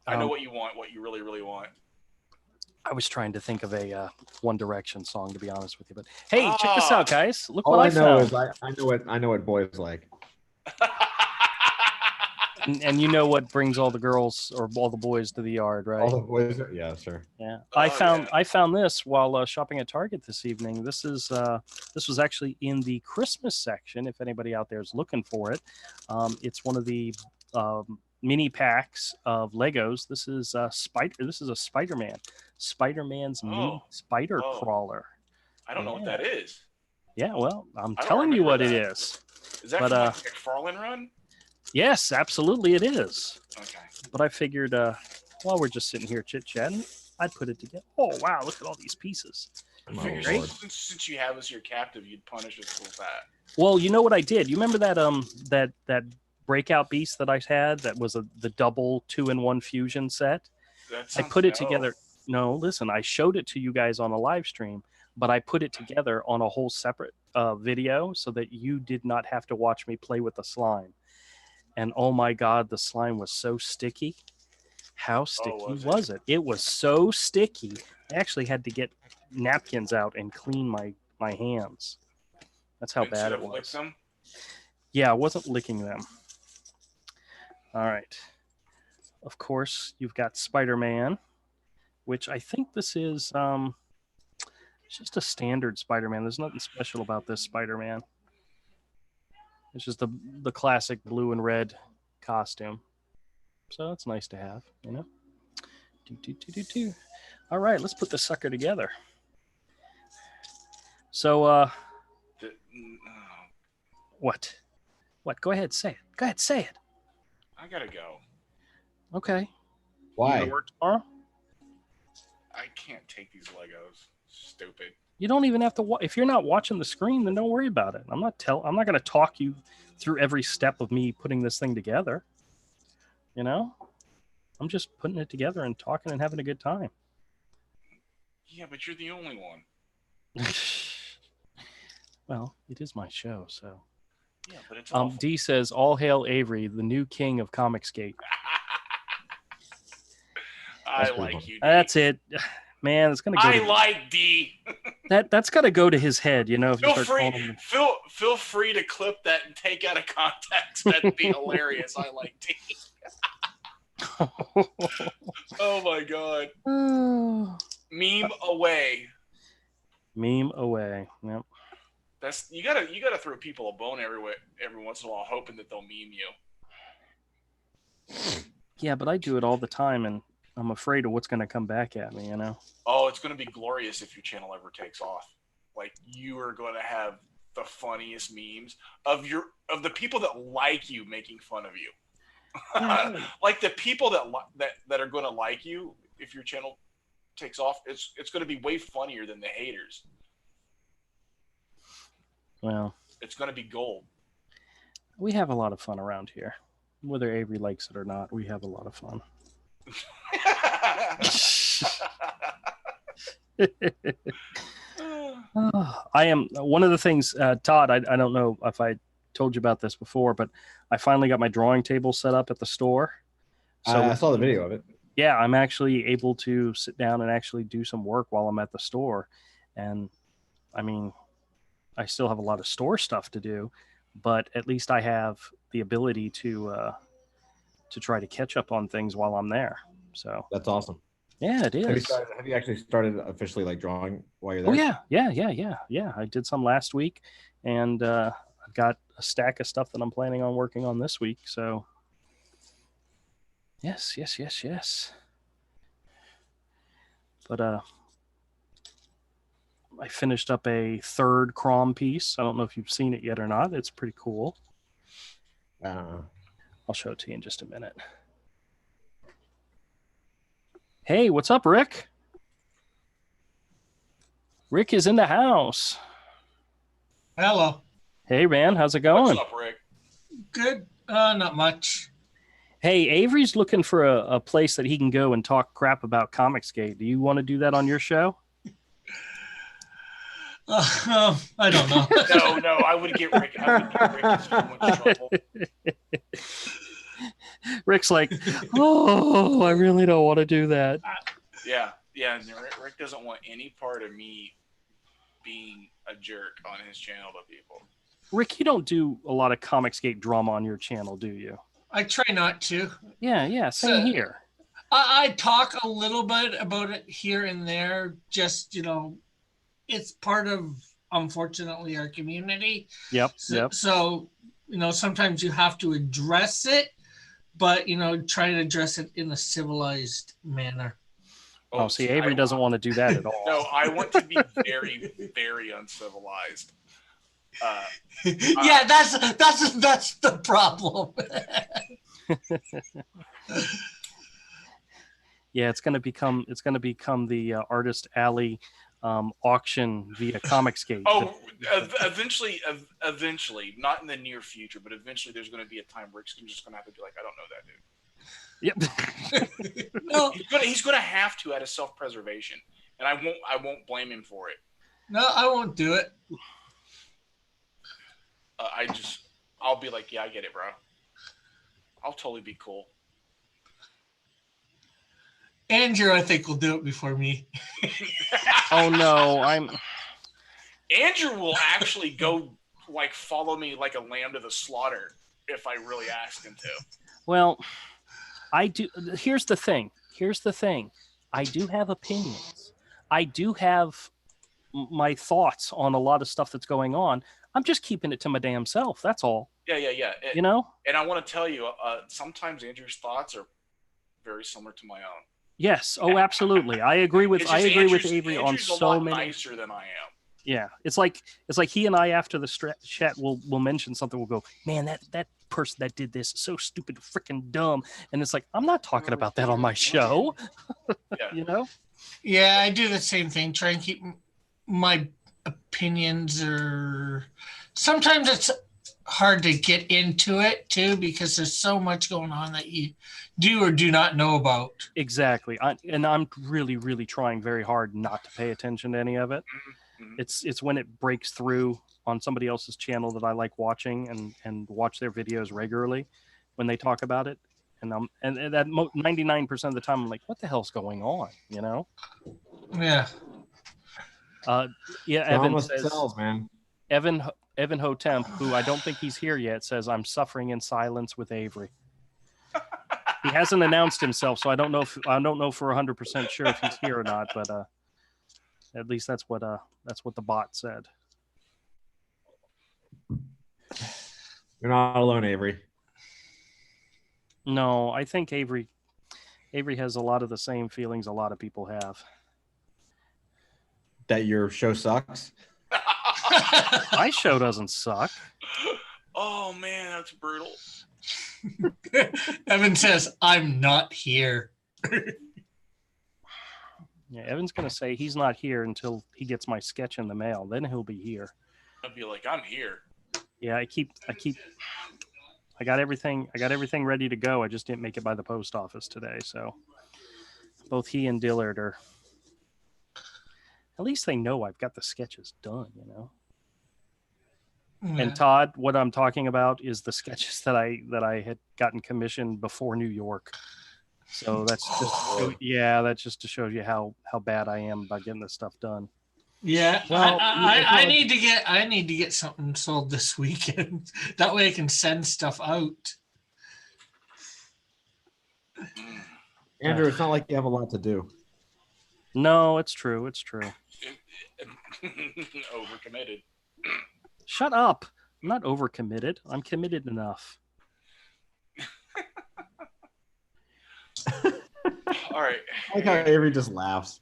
know what you want, what you really, really want. I was trying to think of a One Direction song, to be honest with you. But hey, check this out, guys! Look All what I know found. is I know what boys like. And you know what brings all the girls or all the boys to the yard, right? All the boys, yeah, sure. Yeah, Oh, I found this while shopping at Target this evening. This was actually in the Christmas section. If anybody out there is looking for it, it's one of the mini packs of Legos. This is a Spider-Man. Spider-Man's mini spider crawler. I don't know what that is. Yeah, well, I'm I don't telling you what remember it that. is. Is that But, from like a McFarlane run? Yes, absolutely it is. Okay. But I figured while we're just sitting here chit-chatting, I'd put it together. Oh, wow, look at all these pieces. I figured since you have us your captive, you'd punish us with that. Well, you know what I did? You remember that that breakout beast that I had that was the double 2-in-1 fusion set? I put it together. No, listen, I showed it to you guys on a live stream, but I put it together on a whole separate video so that you did not have to watch me play with the slime. And oh my God, the slime was so sticky. How sticky was it? It was so sticky. I actually had to get napkins out and clean my hands. That's how bad it was. Them? Yeah, I wasn't licking them. All right. Of course, you've got Spider-Man, which I think this is it's just a standard Spider-Man. There's nothing special about this Spider-Man. It's just the classic blue and red costume. So it's nice to have, you know. All right, let's put the sucker together. So, what? Go ahead, say it. Go ahead, say it. I gotta go. Okay. Why? You gotta work tomorrow? I can't take these Legos. Stupid. You don't even have to. If you're not watching the screen, then don't worry about it. I'm not going to talk you through every step of me putting this thing together. You know, I'm just putting it together and talking and having a good time. Yeah, but you're the only one. Well, it is my show, so. Yeah, but it's awful. D says, "All hail Avery, the new king of Comicsgate." I like you. D. That's it, man. It's gonna go. I like D. That's got to go to his head, you know. If feel free to clip that and take out of context. That'd be hilarious. I like D. Oh my God. Meme away. Meme away. Yep. That's you gotta throw people a bone every once in a while, hoping that they'll meme you. Yeah, but I do it all the time, and I'm afraid of what's going to come back at me, you know? Oh, it's going to be glorious if your channel ever takes off. Like, you are going to have the funniest memes of the people that like you making fun of you. Like the people that are going to like you if your channel takes off, it's going to be way funnier than the haters. Well, it's going to be gold. We have a lot of fun around here. Whether Avery likes it or not, we have a lot of fun. I am one of the things, Todd, I don't know if I told you about this before, but I finally got my drawing table set up at the store. So I saw the video of it. Yeah, I'm actually able to sit down and actually do some work while I'm at the store. And I mean, I still have a lot of store stuff to do, but at least I have the ability to try to catch up on things while I'm there. So that's awesome. Yeah, it is. Have you actually started officially like drawing while you're there? Oh yeah. I did some last week, and I've got a stack of stuff that I'm planning on working on this week. So yes. But I finished up a third Crom piece. I don't know if you've seen it yet or not. It's pretty cool. I'll show it to you in just a minute. Hey, what's up, Rick? Rick is in the house. Hello. Hey, man. How's it going? What's up, Rick? Good. Not much. Hey, Avery's looking for a place that he can go and talk crap about Comicsgate. Do you want to do that on your show? I don't know. No, I would get Rick. I would get Rick in so much trouble. Rick's like, oh, I really don't want to do that. Yeah. Rick doesn't want any part of me being a jerk on his channel to people. Rick, you don't do a lot of Comicsgate drama on your channel, do you? I try not to. Yeah, same here. I talk a little bit about it here and there. Just, it's part of, unfortunately, our community. Yep. So, sometimes you have to address it, but, try to address it in a civilized manner. Oh, see, Avery doesn't want to do that at all. No, I want to be very, very uncivilized. Yeah, that's the problem. Yeah, it's gonna become the Artist Alley auction via Comicsgate. Oh, eventually, not in the near future, but eventually, there's going to be a time Rick's just going to have to be like, I don't know that dude. Yep. No, he's going to have to out of self-preservation, and I won't blame him for it. No, I won't do it. I'll be like, yeah, I get it, bro. I'll totally be cool. Andrew, I think, will do it before me. Oh no, Andrew will actually go follow me like a lamb to the slaughter if I really asked him to. Well, I do. Here's the thing. I do have opinions. I do have my thoughts on a lot of stuff that's going on. I'm just keeping it to my damn self. That's all. Yeah. And I want to tell you, sometimes Andrew's thoughts are very similar to my own. Yes. Oh, absolutely. I agree with Avery on so many. Nicer than I am. Yeah. It's like he and I after the chat will mention something. We'll go, man, that person that did this is so stupid, freaking dumb. And it's like, I'm not talking about that on my show. Yeah. Yeah, I do the same thing. Try and keep my opinions, or sometimes it's hard to get into it too because there's so much going on that you do or do not know about. Exactly. I'm really, really trying very hard not to pay attention to any of it. Mm-hmm. It's when it breaks through on somebody else's channel that I like watching and watch their videos regularly when they talk about it. And that 99% of the time I'm like, what the hell's going on? Yeah. Evan says, sells, man. Evan Hotemp, who I don't think he's here yet, says, I'm suffering in silence with Avery. He hasn't announced himself, so I don't know for 100% sure if he's here or not, but at least that's what the bot said. You're not alone, Avery. No, I think Avery has a lot of the same feelings a lot of people have. That your show sucks? My show doesn't suck. Oh man, that's brutal. Evan says, I'm not here. Yeah, Evan's gonna say he's not here until he gets my sketch in the mail. Then he'll be here. I'll be like, I'm here. Yeah, I got everything ready to go. I just didn't make it by the post office today. So both he and Dillard are, at least they know I've got the sketches done, Yeah. And Todd, what I'm talking about is the sketches that I had gotten commissioned before New York. So that's just to show you how bad I am about getting this stuff done. Yeah, Well, I need to get something sold this weekend. That way I can send stuff out. Andrew, it's not like you have a lot to do. No, it's true. Overcommitted. Shut up. I'm not overcommitted. I'm committed enough. All right. I like how Avery just laughs.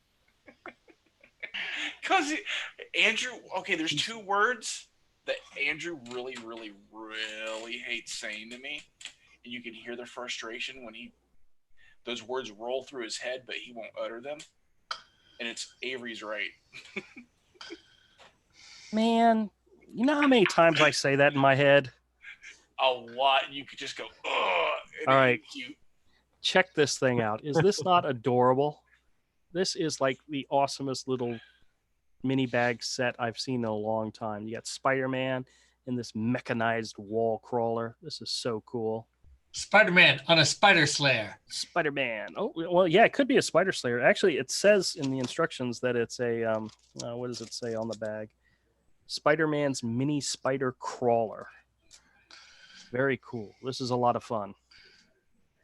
Because Andrew, okay, there's two words that Andrew really, really, really hates saying to me. And you can hear the frustration when those words roll through his head, but he won't utter them. And it's Avery's right. Man, you know how many times I say that in my head? a lot. You could just go, ugh. All right. Cute. Check this thing out. Is this not adorable? This is like the awesomest little mini bag set I've seen in a long time. You got Spider-Man and this mechanized wall crawler. This is so cool. Spider-Man on a spider slayer. Spider-Man. Oh, well, yeah, it could be a spider slayer. Actually, it says in the instructions that it's a, what does it say on the bag? Spider-Man's mini spider crawler. Very cool. This is a lot of fun.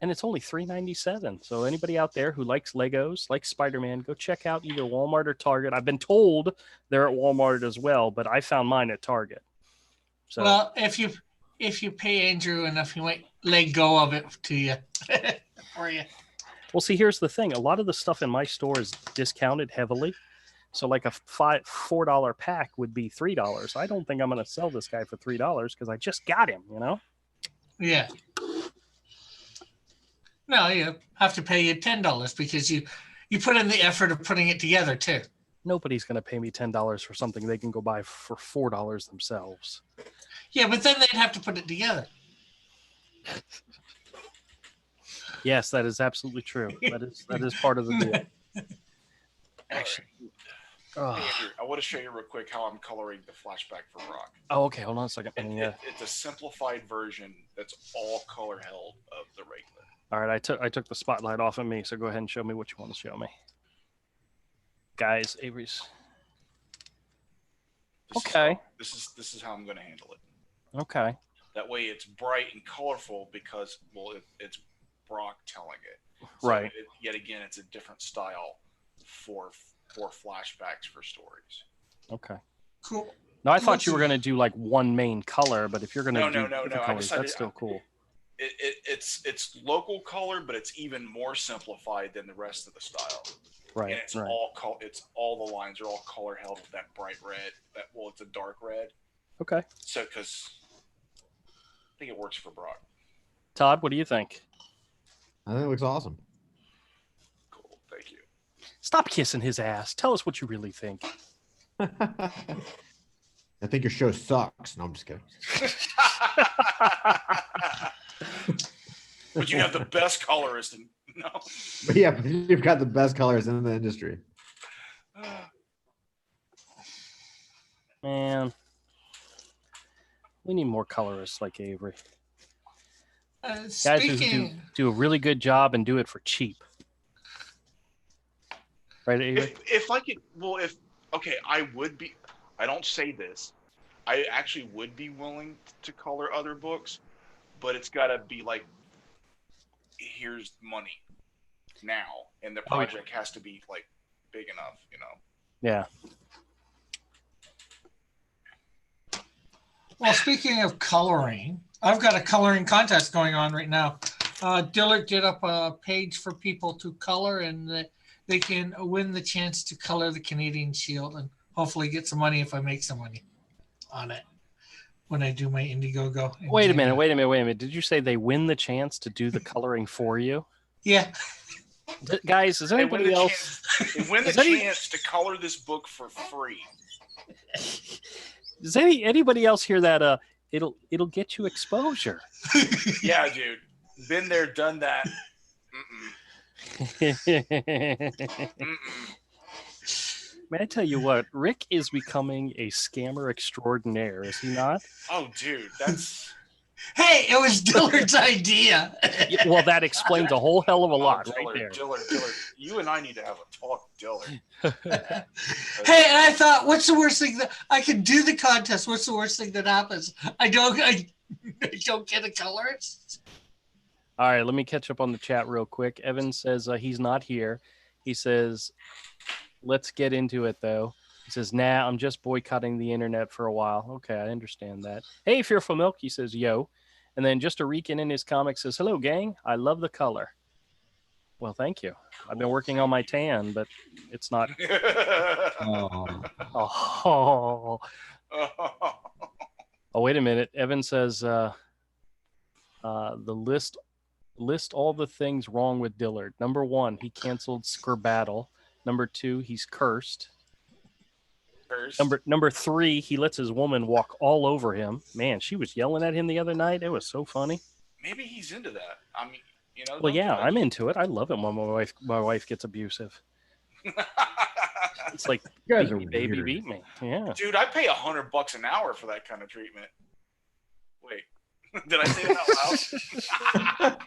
And it's only $3.97. So anybody out there who likes Legos, likes Spider-Man, go check out either Walmart or Target. I've been told they're at Walmart as well, but I found mine at Target. So, well, if you pay Andrew enough, he might let go of it to you for you. well, see, here's the thing. A lot of the stuff in my store is discounted heavily. So like a $4 pack would be $3. I don't think I'm going to sell this guy for $3 because I just got him, you know? Yeah. No, you have to pay you $10 because you put in the effort of putting it together too. Nobody's going to pay me $10 for something they can go buy for $4 themselves. Yeah, but then they'd have to put it together. Yes, that is absolutely true. That is part of the deal. Actually, Hey, Andrew, I want to show you real quick how I'm coloring the flashback for Brock. oh, okay. Hold on a second. It's a simplified version that's all color held of the regular. All right, I took the spotlight off of me, so go ahead and show me what you want to show me, guys. Avery's. Okay. This is how I'm going to handle it. Okay. That way, it's bright and colorful because it's Brock telling it. So Right. Yet again, it's a different style for flashbacks for stories. Okay. Cool. No, I thought you were going to do like one main color, but if you're going to do no. different colors, that's still cool. It's local color, but it's even more simplified than the rest of the style. Right. And it's right. all the lines are all color held with that bright red. It's a dark red. Okay. So because I think it works for Brock. Todd, what do you think? I think it looks awesome. Cool, thank you. Stop kissing his ass. Tell us what you really think. I think your show sucks. No, I'm just kidding. But you have the best colorist. No. But yeah, but you've got the best colors in the industry. Man, we need more colorists like Avery. Guys who do a really good job and do it for cheap. Right, Avery? If I could, I would be. I don't say this. I actually would be willing to color other books, but it's got to be like, here's money now, and the project has to be like big enough, you know. Yeah. Well, speaking of coloring, I've got a coloring contest going on right now. Dillard did up a page for people to color, and they can win the chance to color the Canadian Shield and hopefully get some money if I make some money on it when I do my Indiegogo. Wait a minute. Did you say they win the chance to do the coloring for you? Yeah. Guys, is anybody else? They win the chance to color this book for free. Does anybody else hear that? It'll get you exposure. Yeah, dude. Been there, done that. Man, I tell you what, Rick is becoming a scammer extraordinaire, is he not? Oh, dude, that's... Hey, it was Dillard's idea. Well, that explains a whole hell of a lot Dillard, right there. Dillard, you and I need to have a talk, Dillard. Hey, and I thought, what's the worst thing that I can do the contest? What's the worst thing that happens? I don't get a colorist. All right, let me catch up on the chat real quick. Evan says he's not here. He says, let's get into it, though. He says, nah, I'm just boycotting the internet for a while. Okay, I understand that. Hey, Fearful Milk, he says, yo. And then just a Rican in his comic says, hello, gang. I love the color. Well, thank you. I've been working on my tan, but it's not. Oh, wait a minute. Evan says the list all the things wrong with Dillard. Number 1, he canceled Scribbattle. Number 2, he's cursed. hours. Number 3, he lets his woman walk all over him. Man, she was yelling at him the other night. It was so funny. Maybe he's into that. I mean, Well, don't yeah, judge. I'm into it. I love it when my wife gets abusive. It's like, You guys beat are me, baby, weird. beat me. Yeah. Dude, I pay $100 an hour for that kind of treatment. Wait, did I say that out loud?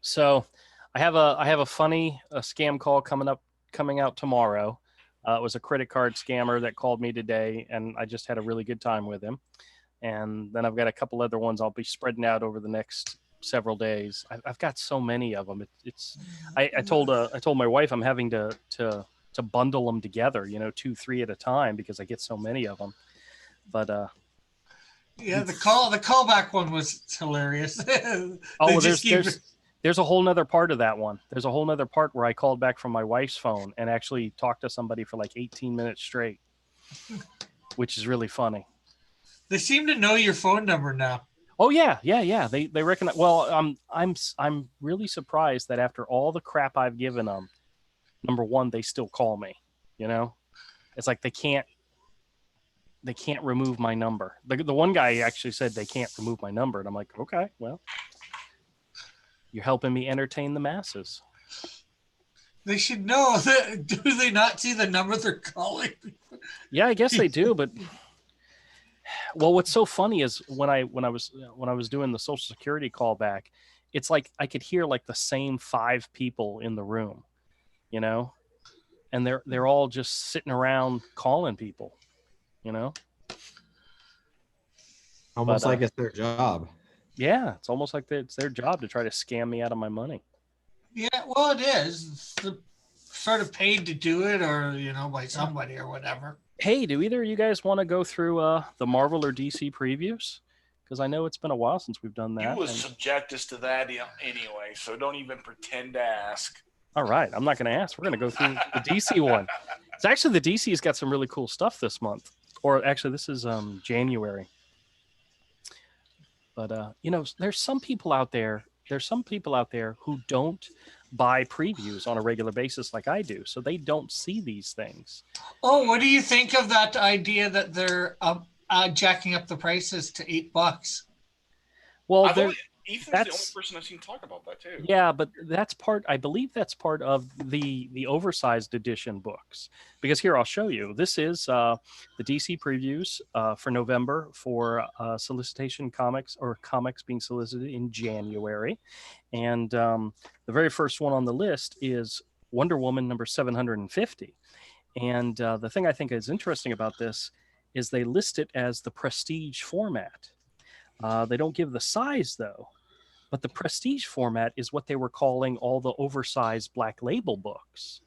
So, I have a funny scam call coming out tomorrow. It was a credit card scammer that called me today, and I just had a really good time with him. And then I've got a couple other ones I'll be spreading out over the next several days. I've got so many of them. I told my wife I'm having to bundle them together, 2, 3 at a time because I get so many of them. But Yeah, the callback one was hilarious. well, there's a whole nother part of that one. There's a whole nother part where I called back from my wife's phone and actually talked to somebody for like 18 minutes straight, which is really funny. They seem to know your phone number now. Oh yeah. They recognize. Well, I'm really surprised that after all the crap I've given them, number one, they still call me. It's like they can't remove my number. The one guy actually said they can't remove my number, and I'm like, okay, well, you're helping me entertain the masses. They should know that. Do they not see the number they're calling? Yeah, I guess they do, but well, what's so funny is when I was doing the Social Security callback, it's like I could hear like the same 5 people in the room, and they're all just sitting around calling people, Almost like it's their job. Yeah, it's almost like it's their job to try to scam me out of my money. Yeah, well, it is. It's sort of paid to do it, or by somebody or whatever. Hey, do either of you guys want to go through the Marvel or DC previews? Because I know it's been a while since we've done that. You would subject us to that anyway, so don't even pretend to ask. All right, I'm not going to ask. We're going to go through the DC one. It's actually the DC's got some really cool stuff this month, or actually this is January. But there's some people out there who don't buy previews on a regular basis like I do, so they don't see these things. Oh, what do you think of that idea that they're jacking up the prices to $8? Well, Ethan's the only person I've seen talk about that too. Yeah, but I believe that's part of the oversized edition books. Because here, I'll show you. This is the DC previews for November for solicitation comics, or comics being solicited in January. And the very first one on the list is Wonder Woman number 750. And the thing I think is interesting about this is they list it as the prestige format. They don't give the size, though. But the prestige format is what they were calling all the oversized Black Label books,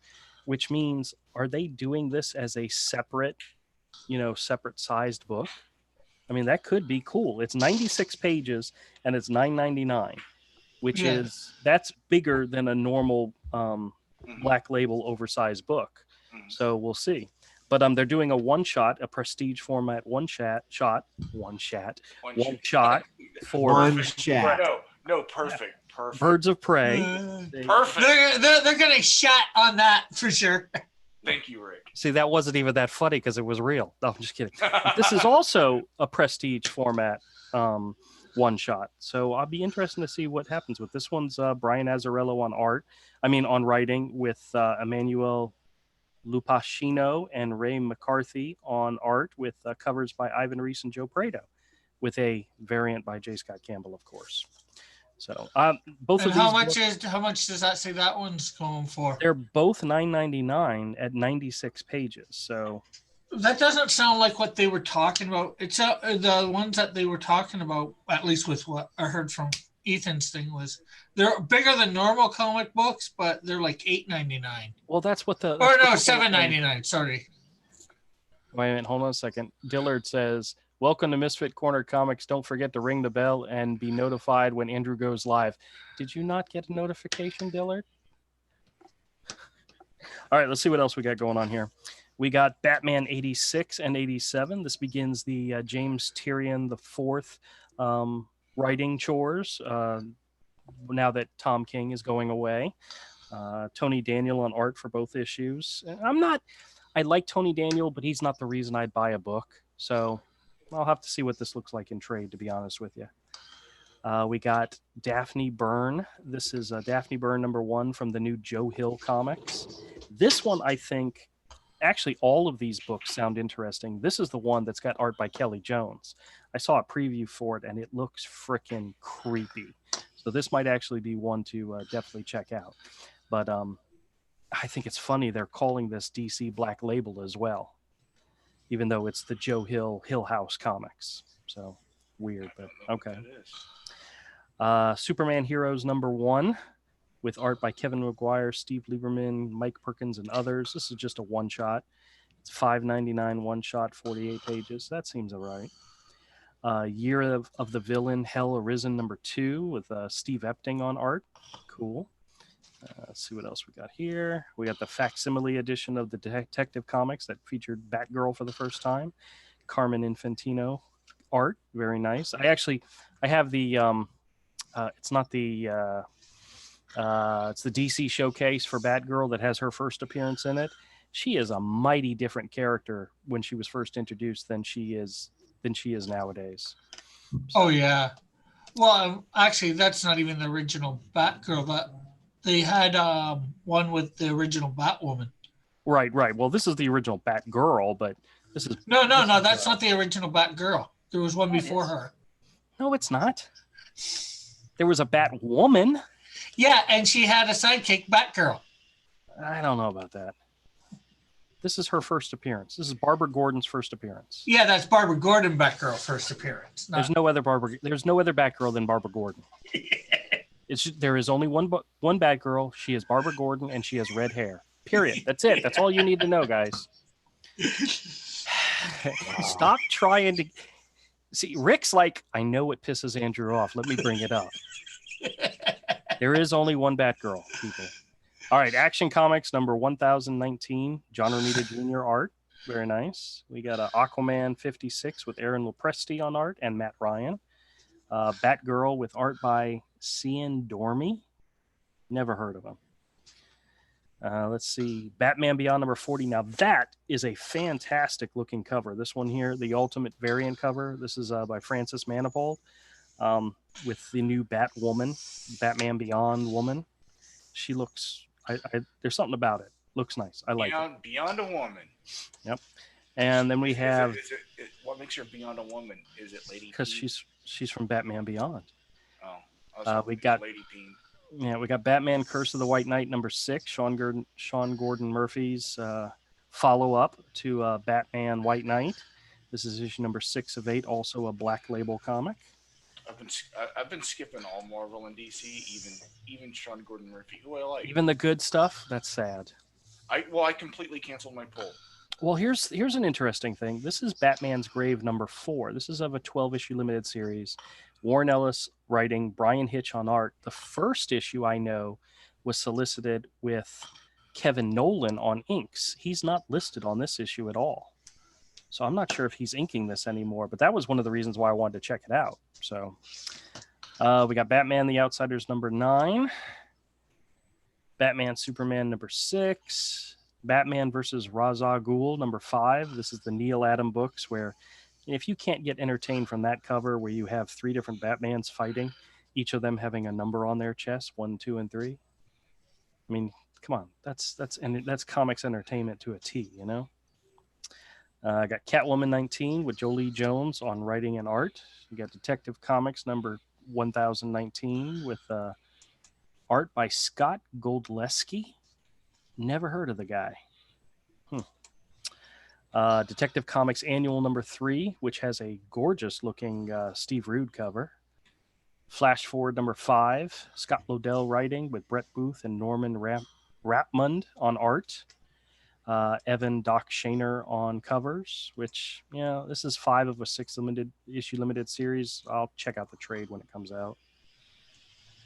which means, are they doing this as a separate sized book? I mean, that could be cool. It's 96 pages and it's $9.99, which that's bigger than a normal Black Label oversized book. So we'll see. But they're doing a one-shot, a prestige format one-shot for No, perfect. Birds of Prey. Perfect. They're getting shot on that for sure. Thank you, Rick. See, that wasn't even that funny because it was real. No, I'm just kidding. This is also a prestige format one-shot. So I'll be interested to see what happens with this one's Brian Azzarello on writing, with Emmanuel Lupacchino and Ray McCarthy on art, with covers by Ivan Reis and Joe Prado, with a variant by J. Scott Campbell, of course. So both and of these. How much does that say that one's going for? They're both $9.99 at 96 pages. So that doesn't sound like what they were talking about. It's the ones that they were talking about, at least with what I heard from Ethan's thing, was they're bigger than normal comic books, but they're like $8.99. Well, that's what the. Or no, $7.99. Sorry. Wait a minute. Hold on a second. Dillard says, "Welcome to Misfit Corner Comics. Don't forget to ring the bell and be notified when Andrew goes live." Did you not get a notification, Dillard? All right, let's see what else we got going on here. We got Batman 86 and 87. This begins the James Tyrion IV writing chores now that Tom King is going away. Tony Daniel on art for both issues. I like Tony Daniel, but he's not the reason I'd buy a book. So I'll have to see what this looks like in trade, to be honest with you. We got Daphne Byrne. This is Daphne Byrne #1 from the new Joe Hill comics. This one, I think, actually, all of these books sound interesting. This is the one that's got art by Kelly Jones. I saw a preview for it, and it looks freaking creepy. So this might actually be one to definitely check out. But I think it's funny they're calling this DC Black Label as well, even though it's the Joe Hill House comics. So weird, but okay. Superman Heroes #1 with art by Kevin McGuire, Steve Lieberman, Mike Perkins, and others. This is just a one-shot. It's $5.99 one-shot, 48 pages. That seems all right. Year of the Villain, Hell Arisen #2 with Steve Epting on art. Cool. Let's see what else we got here. We got the facsimile edition of the Detective Comics that featured Batgirl for the first time. Carmen Infantino art, very nice. I have the it's not the it's the DC showcase for Batgirl that has her first appearance in it. She is a mighty different character when she was first introduced than she is nowadays. So. Oh yeah. Well, actually, that's not even the original Batgirl. But they had one with the original Batwoman. Right. Well, this is the original Batgirl, but this is no. That's not the original Batgirl. There was one before her. No, it's not. There was a Batwoman. Yeah, and she had a sidekick, Batgirl. I don't know about that. This is her first appearance. This is Barbara Gordon's first appearance. Yeah, that's Barbara Gordon Batgirl first appearance. There's no other Batgirl than Barbara Gordon. There is only one Batgirl. She is Barbara Gordon, and she has red hair. Period. That's it. That's all you need to know, guys. Stop trying to see. Rick's like, I know what pisses Andrew off. Let me bring it up. There is only one Batgirl, people. All right, Action Comics #1019, John Romita Jr. art. Very nice. We got Aquaman 56 with Aaron Lopresti on art and Matt Ryan. Batgirl with art by Cian Dormy. Never heard of him. Let's see. Batman Beyond #40. Now, that is a fantastic looking cover. This one here, the Ultimate Variant cover. This is by Francis Manifold with the new Batwoman, Batman Beyond woman. She looks... there's something about it. Looks nice. I like it. Beyond a woman. Yep. And then we have... what makes her beyond a woman? Is it Lady Because she's from Batman Beyond. Oh. We got... Lady Peen. Yeah, we got Batman Curse of the White Knight #6, Sean Gordon Murphy's follow-up to Batman White Knight. This is issue #6 of 8, also a Black Label comic. I've been skipping all Marvel and DC, even Sean Gordon Murphy, who I like. Even the good stuff? That's sad. I completely canceled my poll. Well, here's an interesting thing. This is Batman's Grave #4. This is of a 12-issue limited series. Warren Ellis writing, Brian Hitch on art. The first issue I know was solicited with Kevin Nolan on inks. He's not listed on this issue at all. So I'm not sure if he's inking this anymore, but that was one of the reasons why I wanted to check it out. So we got Batman The Outsiders #9, Batman Superman #6, Batman versus Ra's al Ghul #5. This is the Neil Adam books where if you can't get entertained from that cover where you have 3 different Batmans fighting, each of them having a number on their chest, 1, 2, and 3. I mean, come on, that's comics entertainment to a T, you know? I got Catwoman 19 with Jolie Jones on writing and art. We got Detective Comics #1019 with art by Scott Goldleski. Never heard of the guy. Detective Comics Annual #3, which has a gorgeous looking Steve Rude cover. Flash Forward #5, Scott Lobdell writing with Brett Booth and Norman Rapmund on art. Evan Doc Shaner on covers, which, this is 5 of a 6 limited series. I'll check out the trade when it comes out.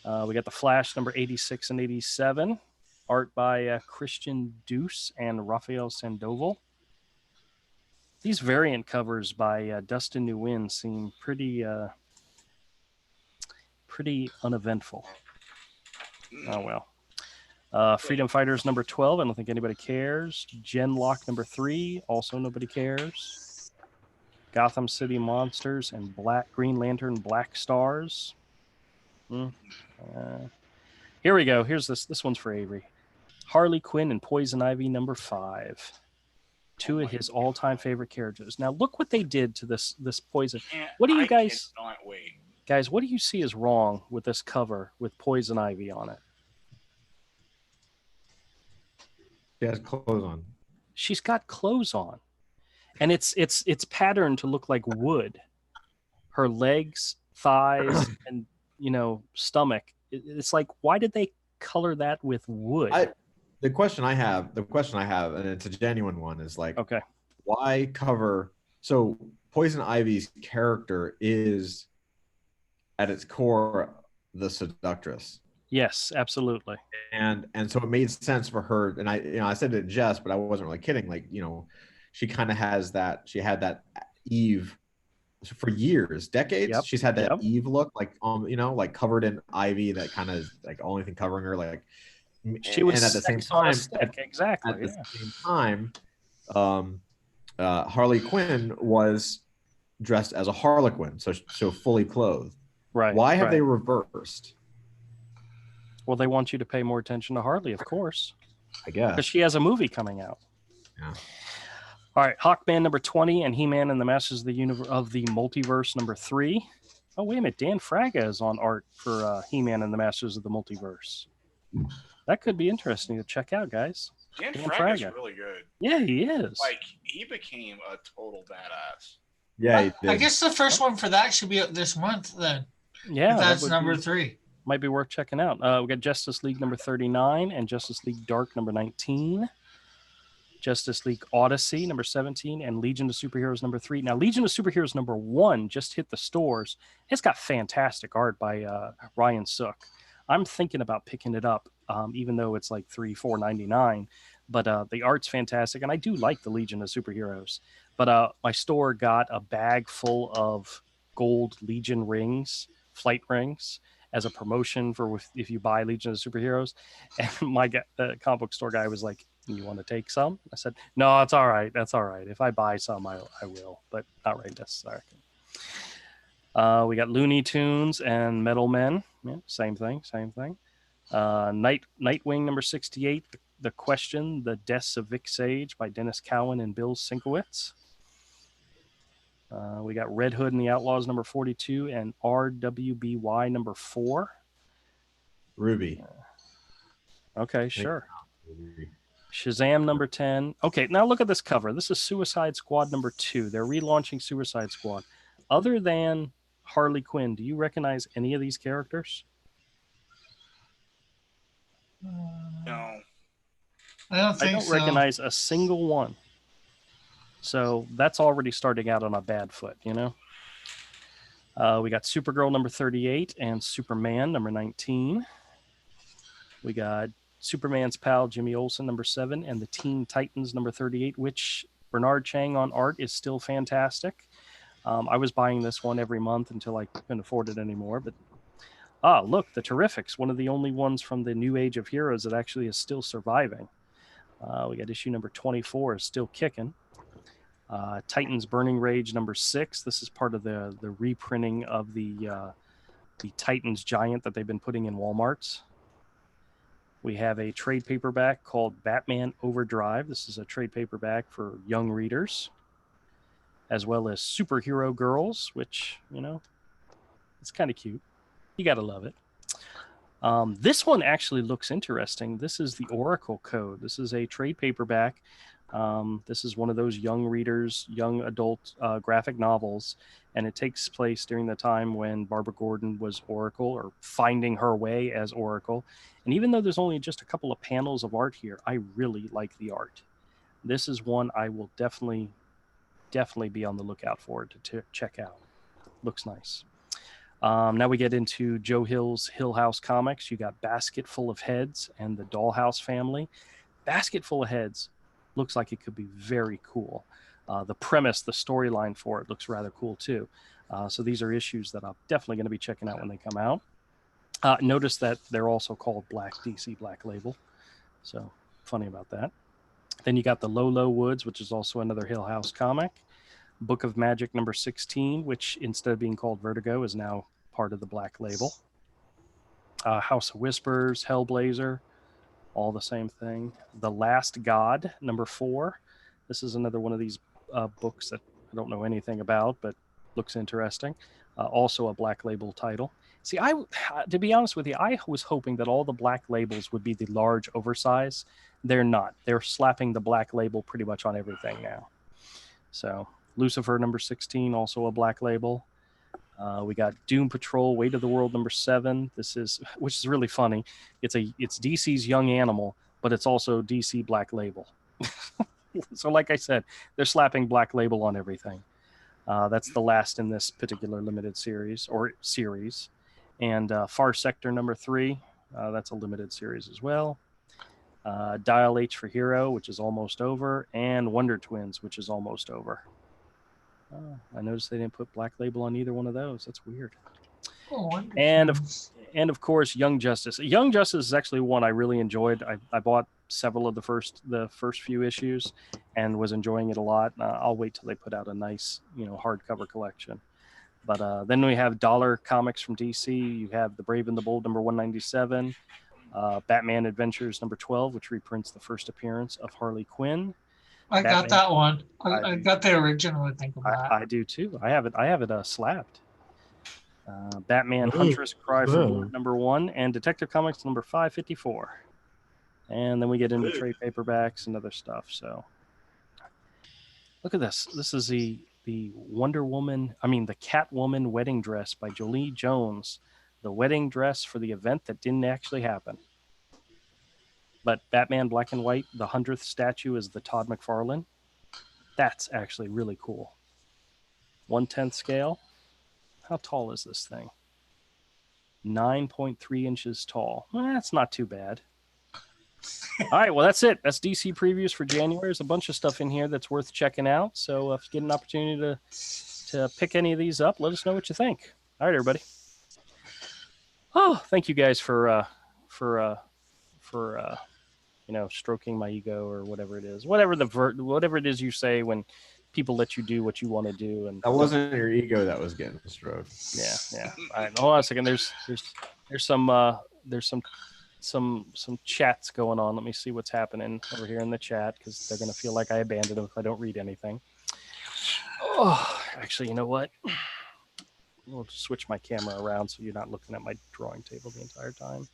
We got the Flash #86 and 87, art by Christian Deuce and Rafael Sandoval. These variant covers by Dustin Nguyen seem pretty uneventful. Oh well. Freedom Fighters number 12. I don't think anybody cares. Genlock number 3. Also nobody cares. Gotham City Monsters and Green Lantern Black Stars. Here we go. Here's this. This one's for Avery. Harley Quinn and Poison Ivy number 5. Two of his all-time favorite characters. Now look what they did to this Poison. What do you guys? Wait. Guys, what do you see is wrong with this cover with Poison Ivy on it? She has clothes on. She's got clothes on, and it's patterned to look like wood. Her legs, thighs, and stomach. It's like, why did they color that with wood? The question I have, and it's a genuine one, is like, okay, why cover? So Poison Ivy's character is, at its core, the seductress. Yes, absolutely. And so it made sense for her. And I said it in jest, but I wasn't really kidding. Like, she kind of has that. She had that Eve for years, decades. Yep. She's had that Eve look, like like covered in ivy. That kind of like only thing covering her, like. She was, and at the same time, exactly. At the same time, Harley Quinn was dressed as a Harlequin, so fully clothed. Right. Why have they reversed? Well, they want you to pay more attention to Harley, of course. I guess. Because she has a movie coming out. Yeah. All right, Hawkman number 20 and He-Man and the Masters of the Multiverse number 3. Oh, wait a minute. Dan Fraga is on art for He-Man and the Masters of the Multiverse. That could be interesting to check out, guys. Dan Fraga is really good. Yeah, he is. Like, he became a total badass. Yeah, I guess the first one for that should be up this month then. Yeah. That's number 3. Might be worth checking out. We got Justice League number 39 and Justice League Dark number 19. Justice League Odyssey number 17 and Legion of Superheroes number 3. Now, Legion of Superheroes number 1 just hit the stores. It's got fantastic art by Ryan Sook. I'm thinking about picking it up, even though it's like $4.99. But the art's fantastic, and I do like the Legion of Superheroes. But my store got a bag full of gold Legion rings, flight rings, as a promotion for if you buy Legion of Superheroes. And my comic book store guy was like, "You want to take some?" I said, "No, it's all right. That's all right. If I buy some, I will, but not right this second." We got Looney Tunes and Metal Men. Yeah, same thing. Nightwing number 68, The Question, The Deaths of Vic Sage by Dennis Cowan and Bill Sienkiewicz. We got Red Hood and the Outlaws number 42 and RWBY number 4. Ruby. Okay, sure. Shazam number 10. Okay, now look at this cover. This is Suicide Squad number 2. They're relaunching Suicide Squad. Other than Harley Quinn, do you recognize any of these characters? No. I don't recognize a single one. So that's already starting out on a bad foot, We got Supergirl number 38 and Superman number 19. We got Superman's pal Jimmy Olsen number 7 and the Teen Titans number 38, which Bernard Chang on art is still fantastic. I was buying this one every month until I couldn't afford it anymore. But look, the Terrifics, one of the only ones from the new age of heroes that actually is still surviving. We got issue number 24 is still kicking. Titans Burning Rage number 6. This is part of the reprinting of the Titans Giant that they've been putting in Walmarts. We have a trade paperback called Batman Overdrive. This is a trade paperback for young readers, as well as Superhero Girls, which, it's kind of cute. You got to love it. This one actually looks interesting. This is the Oracle Code. This is a trade paperback. This is one of those young readers, young adult graphic novels, and it takes place during the time when Barbara Gordon was Oracle, or finding her way as Oracle. And even though there's only just a couple of panels of art here, I really like the art. This is one I will definitely be on the lookout for to check out. Looks nice. Now we get into Joe Hill's Hill House Comics. You got Basket Full of Heads and the Dollhouse Family. Basket Full of Heads looks like it could be very cool. The premise, the storyline for it looks rather cool too. So these are issues that I'm definitely going to be checking out when they come out. Notice that they're also called DC Black Label. So funny about that. Then you got the Low Woods, which is also another Hill House comic. Book of Magic number 16, which instead of being called Vertigo is now part of the Black Label. House of Whispers, Hellblazer, all the same thing. The Last God number 4. This is another one of these books that I don't know anything about, but looks interesting. Also a Black Label title. See, to be honest with you, I was hoping that all the Black Labels would be the large oversize. They're not. They're slapping the Black Label pretty much on everything now. So Lucifer number 16, also a Black Label. We got Doom Patrol, Weight of the World number 7. Which is really funny. It's DC's Young Animal, but it's also DC Black Label. So like I said, they're slapping Black Label on everything. That's the last in this particular limited series. And Far Sector number 3, that's a limited series as well. Dial H for Hero, which is almost over, and Wonder Twins, which is almost over. I noticed they didn't put Black Label on either one of those. That's weird. And of course, Young Justice. Young Justice is actually one I really enjoyed. I bought several of the first few issues and was enjoying it a lot. I'll wait till they put out a nice, hardcover collection. But then we have Dollar Comics from DC. You have The Brave and the Bold number 197, Batman Adventures number 12, which reprints the first appearance of Harley Quinn. I got that one. I got the original, I think, of that. I do too. I have it slabbed. Batman Huntress Cry for Blood number 1 and Detective Comics number 554. And then we get into trade paperbacks and other stuff. So look at this. This is the Catwoman wedding dress by Jolie Jones. The wedding dress for the event that didn't actually happen. But Batman Black and White, the 100th statue is the Todd McFarlane. That's actually really cool. 1/10 scale. How tall is this thing? 9.3 inches tall. Well, that's not too bad. All right, well, that's it. That's DC previews for January. There's a bunch of stuff in here that's worth checking out. So if you get an opportunity to pick any of these up, let us know what you think. All right, everybody. Oh, thank you guys for stroking my ego or whatever it is. Whatever it is you say when people let you do what you want to do. And that wasn't your ego that was getting stroked. Yeah. All right, hold on a second. There's some chats going on. Let me see what's happening over here in the chat because they're gonna feel like I abandoned them if I don't read anything. Oh, actually, you know what? We'll just switch my camera around so you're not looking at my drawing table the entire time.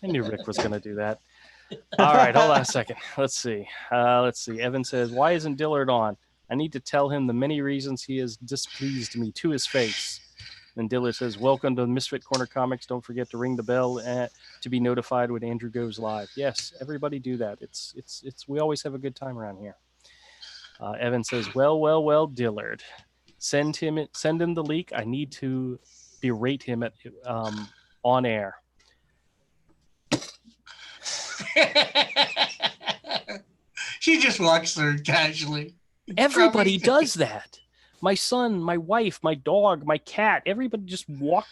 I knew Rick was going to do that. All right, hold on a second. Let's see. Evan says, why isn't Dillard on? I need to tell him the many reasons he has displeased me to his face. And Dillard says, welcome to Misfit Corner Comics. Don't forget to ring the bell to be notified when Andrew goes live. Yes, everybody do that. We always have a good time around here. Evan says, well, Dillard. Send him the leak. I need to berate him on air. She just walks there casually. Everybody does that. My son, my wife, my dog, my cat, everybody just walk.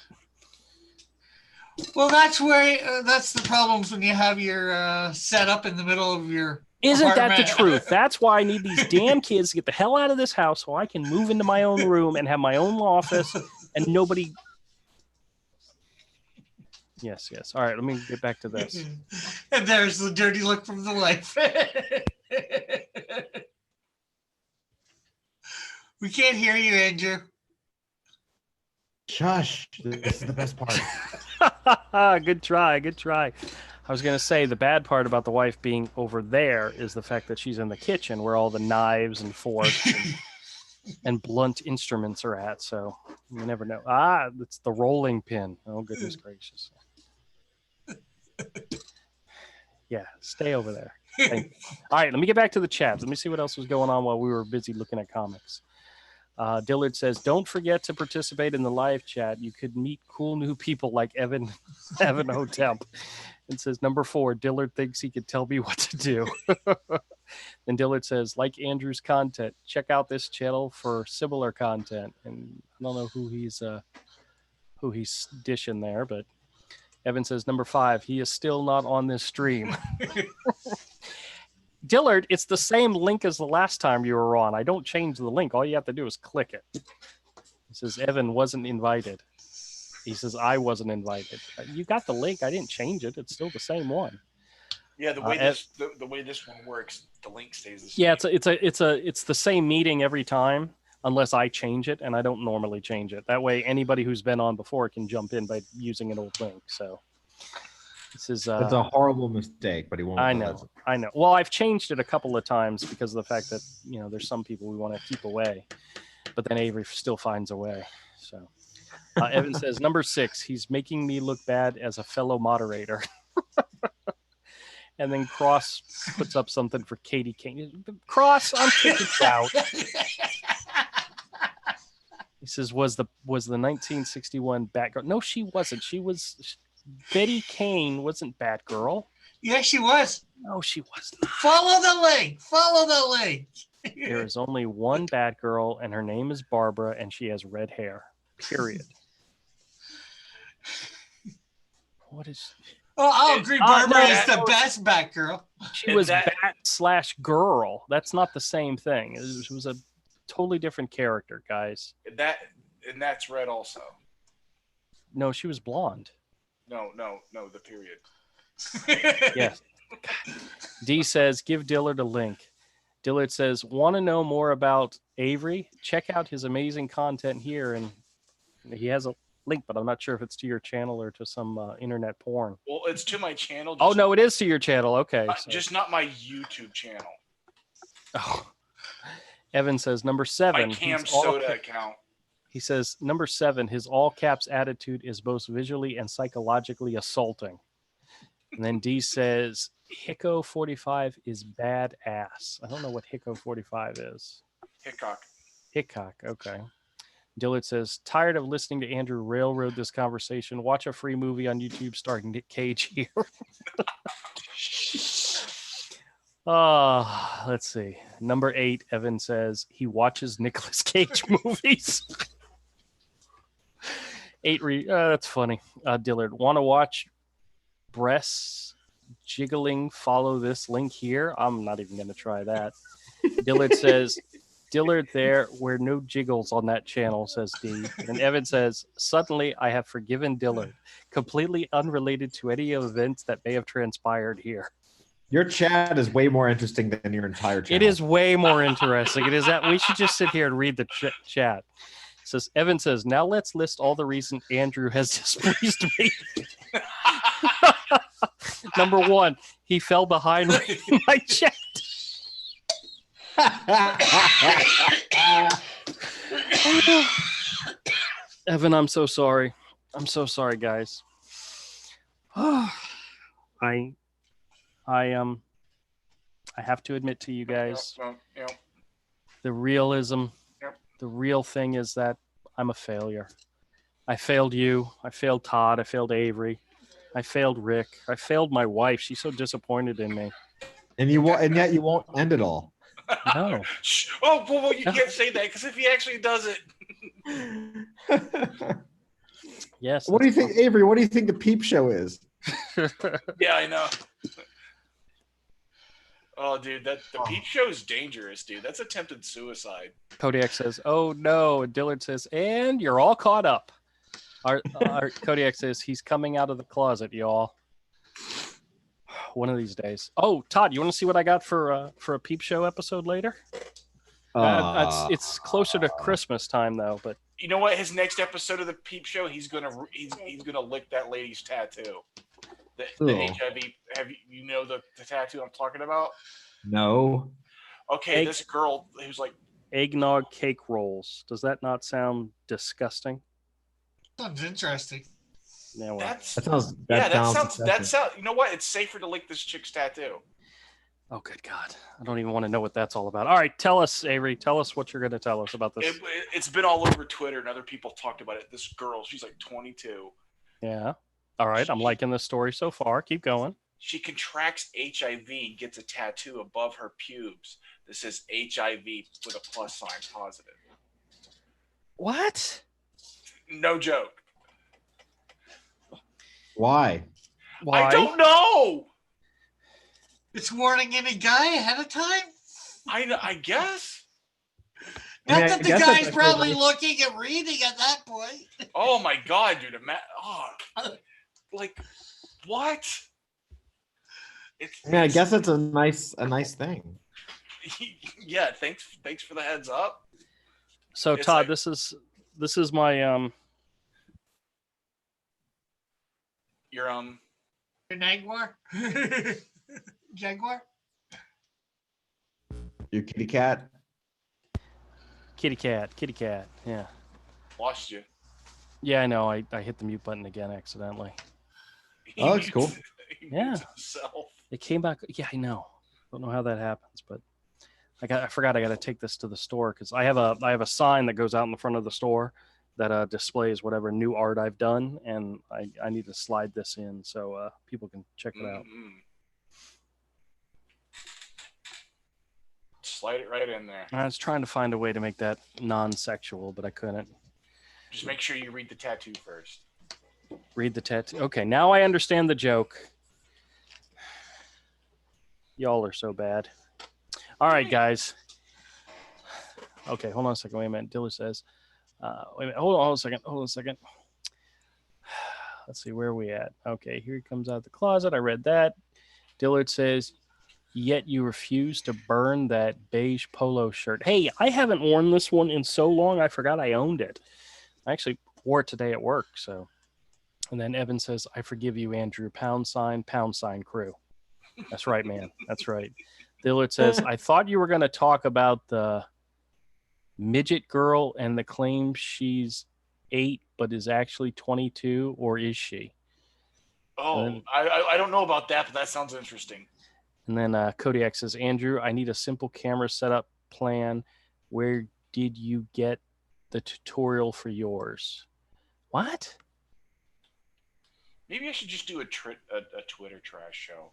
Well, that's the problems when you have your setup in the middle of your Isn't apartment. that the truth? That's why I need these damn kids to get the hell out of this house so I can move into my own room and have my own office and nobody. Yes. All right, let me get back to this. And there's the dirty look from the wife. We can't hear you, Andrew. Shush. This is the best part. Good try. I was going to say the bad part about the wife being over there is the fact that she's in the kitchen where all the knives and forks and blunt instruments are at. So you never know. It's the rolling pin. Oh, goodness gracious. Yeah, stay over there. All right, let me get back to the chat. Let me see what else was going on while we were busy looking at comics. Dillard says, don't forget to participate in the live chat. You could meet cool new people like Evan Hotemp. And says, number 4, Dillard thinks he could tell me what to do. Then Dillard says, like Andrew's content, check out this channel for similar content. And I don't know who he's dishing there, but Evan says, number 5, he is still not on this stream. Dillard, it's the same link as the last time you were on. I don't change the link. All you have to do is click it. He says, Evan wasn't invited. He says, I wasn't invited. You got the link. I didn't change it. It's still the same one. Yeah, the way this one works, the link stays the same. Yeah, it's the same meeting every time, unless I change it, and I don't normally change it. That way, anybody who's been on before can jump in by using an old link. So this is it's a horrible mistake, but he won't. I know. Well, I've changed it a couple of times because of the fact that there's some people we want to keep away, but then Avery still finds a way. So Evan says, number 6, he's making me look bad as a fellow moderator. And then Cross puts up something for Katie Kane. Cross, I'm kicking you out. He says, was the 1961 Batgirl? No, she wasn't. Betty Kane wasn't Batgirl. Yeah, she was. No, she was not. Follow the link. There is only one Batgirl, and her name is Barbara, and she has red hair. Period. What is... Oh, I'll agree. Barbara is the best Batgirl. She was Bat/girl. That's not the same thing. It was a totally different character, guys. And that's red also. No, she was blonde. No, the period. Yes. D says, give Dillard a link. Dillard says, want to know more about Avery? Check out his amazing content here. And he has a link, but I'm not sure if it's to your channel or to some internet porn. Well, it's to my channel. Oh, no, it is to your channel. Okay. So. Just not my YouTube channel. Oh. Evan says, number 7. My Cam Soda account. He says, number 7, his all caps attitude is both visually and psychologically assaulting. And then D says, Hicko 45 is badass. I don't know what Hicko 45 is. Hickok, okay. Dillard says, tired of listening to Andrew railroad this conversation. Watch a free movie on YouTube starring Nick Cage here. Let's see. Number 8, Evan says, he watches Nicolas Cage movies. 8, that's funny. Dillard, want to watch breasts jiggling? Follow this link here. I'm not even going to try that. Dillard says, Dillard there were no jiggles on that channel, says D. And Evan says, suddenly I have forgiven Dillard, completely unrelated to any events that may have transpired here. Your chat is way more interesting than your entire channel. It is way more interesting. It is that we should just sit here and read the chat. It says, Evan says, now let's list all the reasons Andrew has displeased me. Number 1, he fell behind reading my chat. Evan, I'm so sorry. I'm so sorry, guys. I have to admit to you guys, the realism, the real thing is that I'm a failure. I failed you. I failed Todd. I failed Avery. I failed Rick. I failed my wife. She's so disappointed in me. And yet you won't end it all. No. Oh, well, you can't say that because if he actually does it. Yes. What do you think, Avery? What do you think the Peep Show is? Yeah, I know. Oh, dude, the Peep Show is dangerous, dude. That's attempted suicide. Kodiak says, oh, no. And Dillard says, and you're all caught up. Our Kodiak says, he's coming out of the closet, y'all. One of these days. Oh, Todd, you want to see what I got for a Peep Show episode later? It's closer to Christmas time, though. But you know what? His next episode of the Peep Show, he's gonna lick that lady's tattoo. The HIV. Have you know the tattoo I'm talking about? No. Okay, this girl who's like eggnog cake rolls. Does that not sound disgusting? Sounds interesting. Yeah, well, that sounds. You know what? It's safer to lick this chick's tattoo. Oh, good God. I don't even want to know what that's all about. All right, tell us, Avery. Tell us what you're going to tell us about this. It's been all over Twitter, and other people talked about it. This girl, she's like 22. Yeah. All right, I'm liking this story so far. Keep going. She contracts HIV and gets a tattoo above her pubes that says HIV with a plus sign positive. What? No joke. Why? Why? I don't know. It's warning any guy ahead of time. I guess. Not I that the guess that's guy's actually probably nice. looking and reading at that point. Oh my god, dude! Like what? I guess it's a nice thing. Yeah. Thanks for the heads up. So It's Todd, like- this is my Your Your Jaguar? Jaguar? Your kitty cat. kitty cat. Yeah. lost you. Yeah, I know. I hit the mute button again accidentally. Oh, that's cool. He Yeah. mutes himself. It came back. Yeah, I know. Don't know how that happens, but I forgot I got to take this to the store because I have a sign that goes out in the front of the store that displays whatever new art I've done, and I need to slide this in so people can check it out. Mhm. Slide it right in there. I was trying to find a way to make that non-sexual, but I couldn't. Just make sure you read the tattoo first. Read the tattoo. Okay, now I understand the joke. Y'all are so bad. All right, guys. Okay, hold on a second. Wait a minute. Diller says, wait a minute. Hold on a second. Let's see, where are we at? Okay, here he comes out of the closet. I read that. Dillard says, yet you refuse to burn that beige polo shirt. Hey, I haven't worn this one in so long, I forgot I owned it. I actually wore it today at work, so. And then Evan says, I forgive you, Andrew. Pound sign crew. That's right, man. That's right. Dillard says, I thought you were going to talk about the midget girl and the claim she's 8 but is actually 22, or is she? Oh, then- I don't know about that, but that sounds interesting. And then Kodiak says, Andrew, I need a simple camera setup plan. Where did you get the tutorial for yours? What? Maybe I should just do a Twitter trash show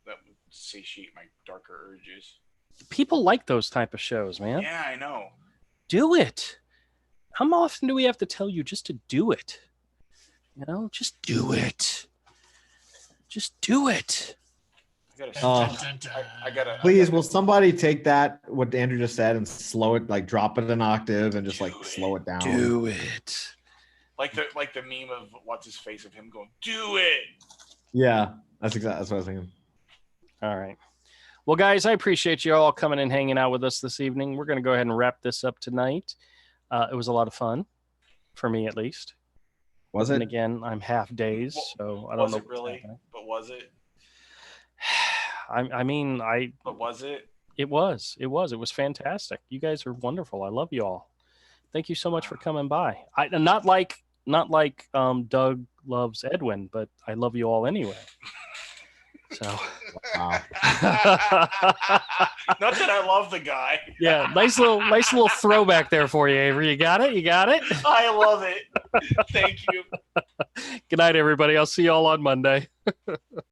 that would satiate my darker urges. People like those type of shows, man. Yeah, I know. Do it. How often do we have to tell you just to do it? You know, just do it. Just do it. I gotta. Please, will somebody take that what Andrew just said and slow it, like drop it an octave and just like slow it down? Do it. Like the meme of what's his face of him going, do it. Yeah, that's what I was thinking. All right. Well, guys, I appreciate you all coming and hanging out with us this evening. We're going to go ahead and wrap this up tonight. It was a lot of fun, for me at least. Was And it? again, I'm half dazed, so I don't Was know. it really? But was it? I mean, But was it? It was. It was fantastic. You guys are wonderful. I love you all. Thank you so much for coming by. Not like Doug loves Edwin, but I love you all anyway. So Wow. Not that I love the guy. yeah, nice little throwback there for you, Avery. You got it? I love it. Thank you. Good night, everybody. I'll see you all on Monday.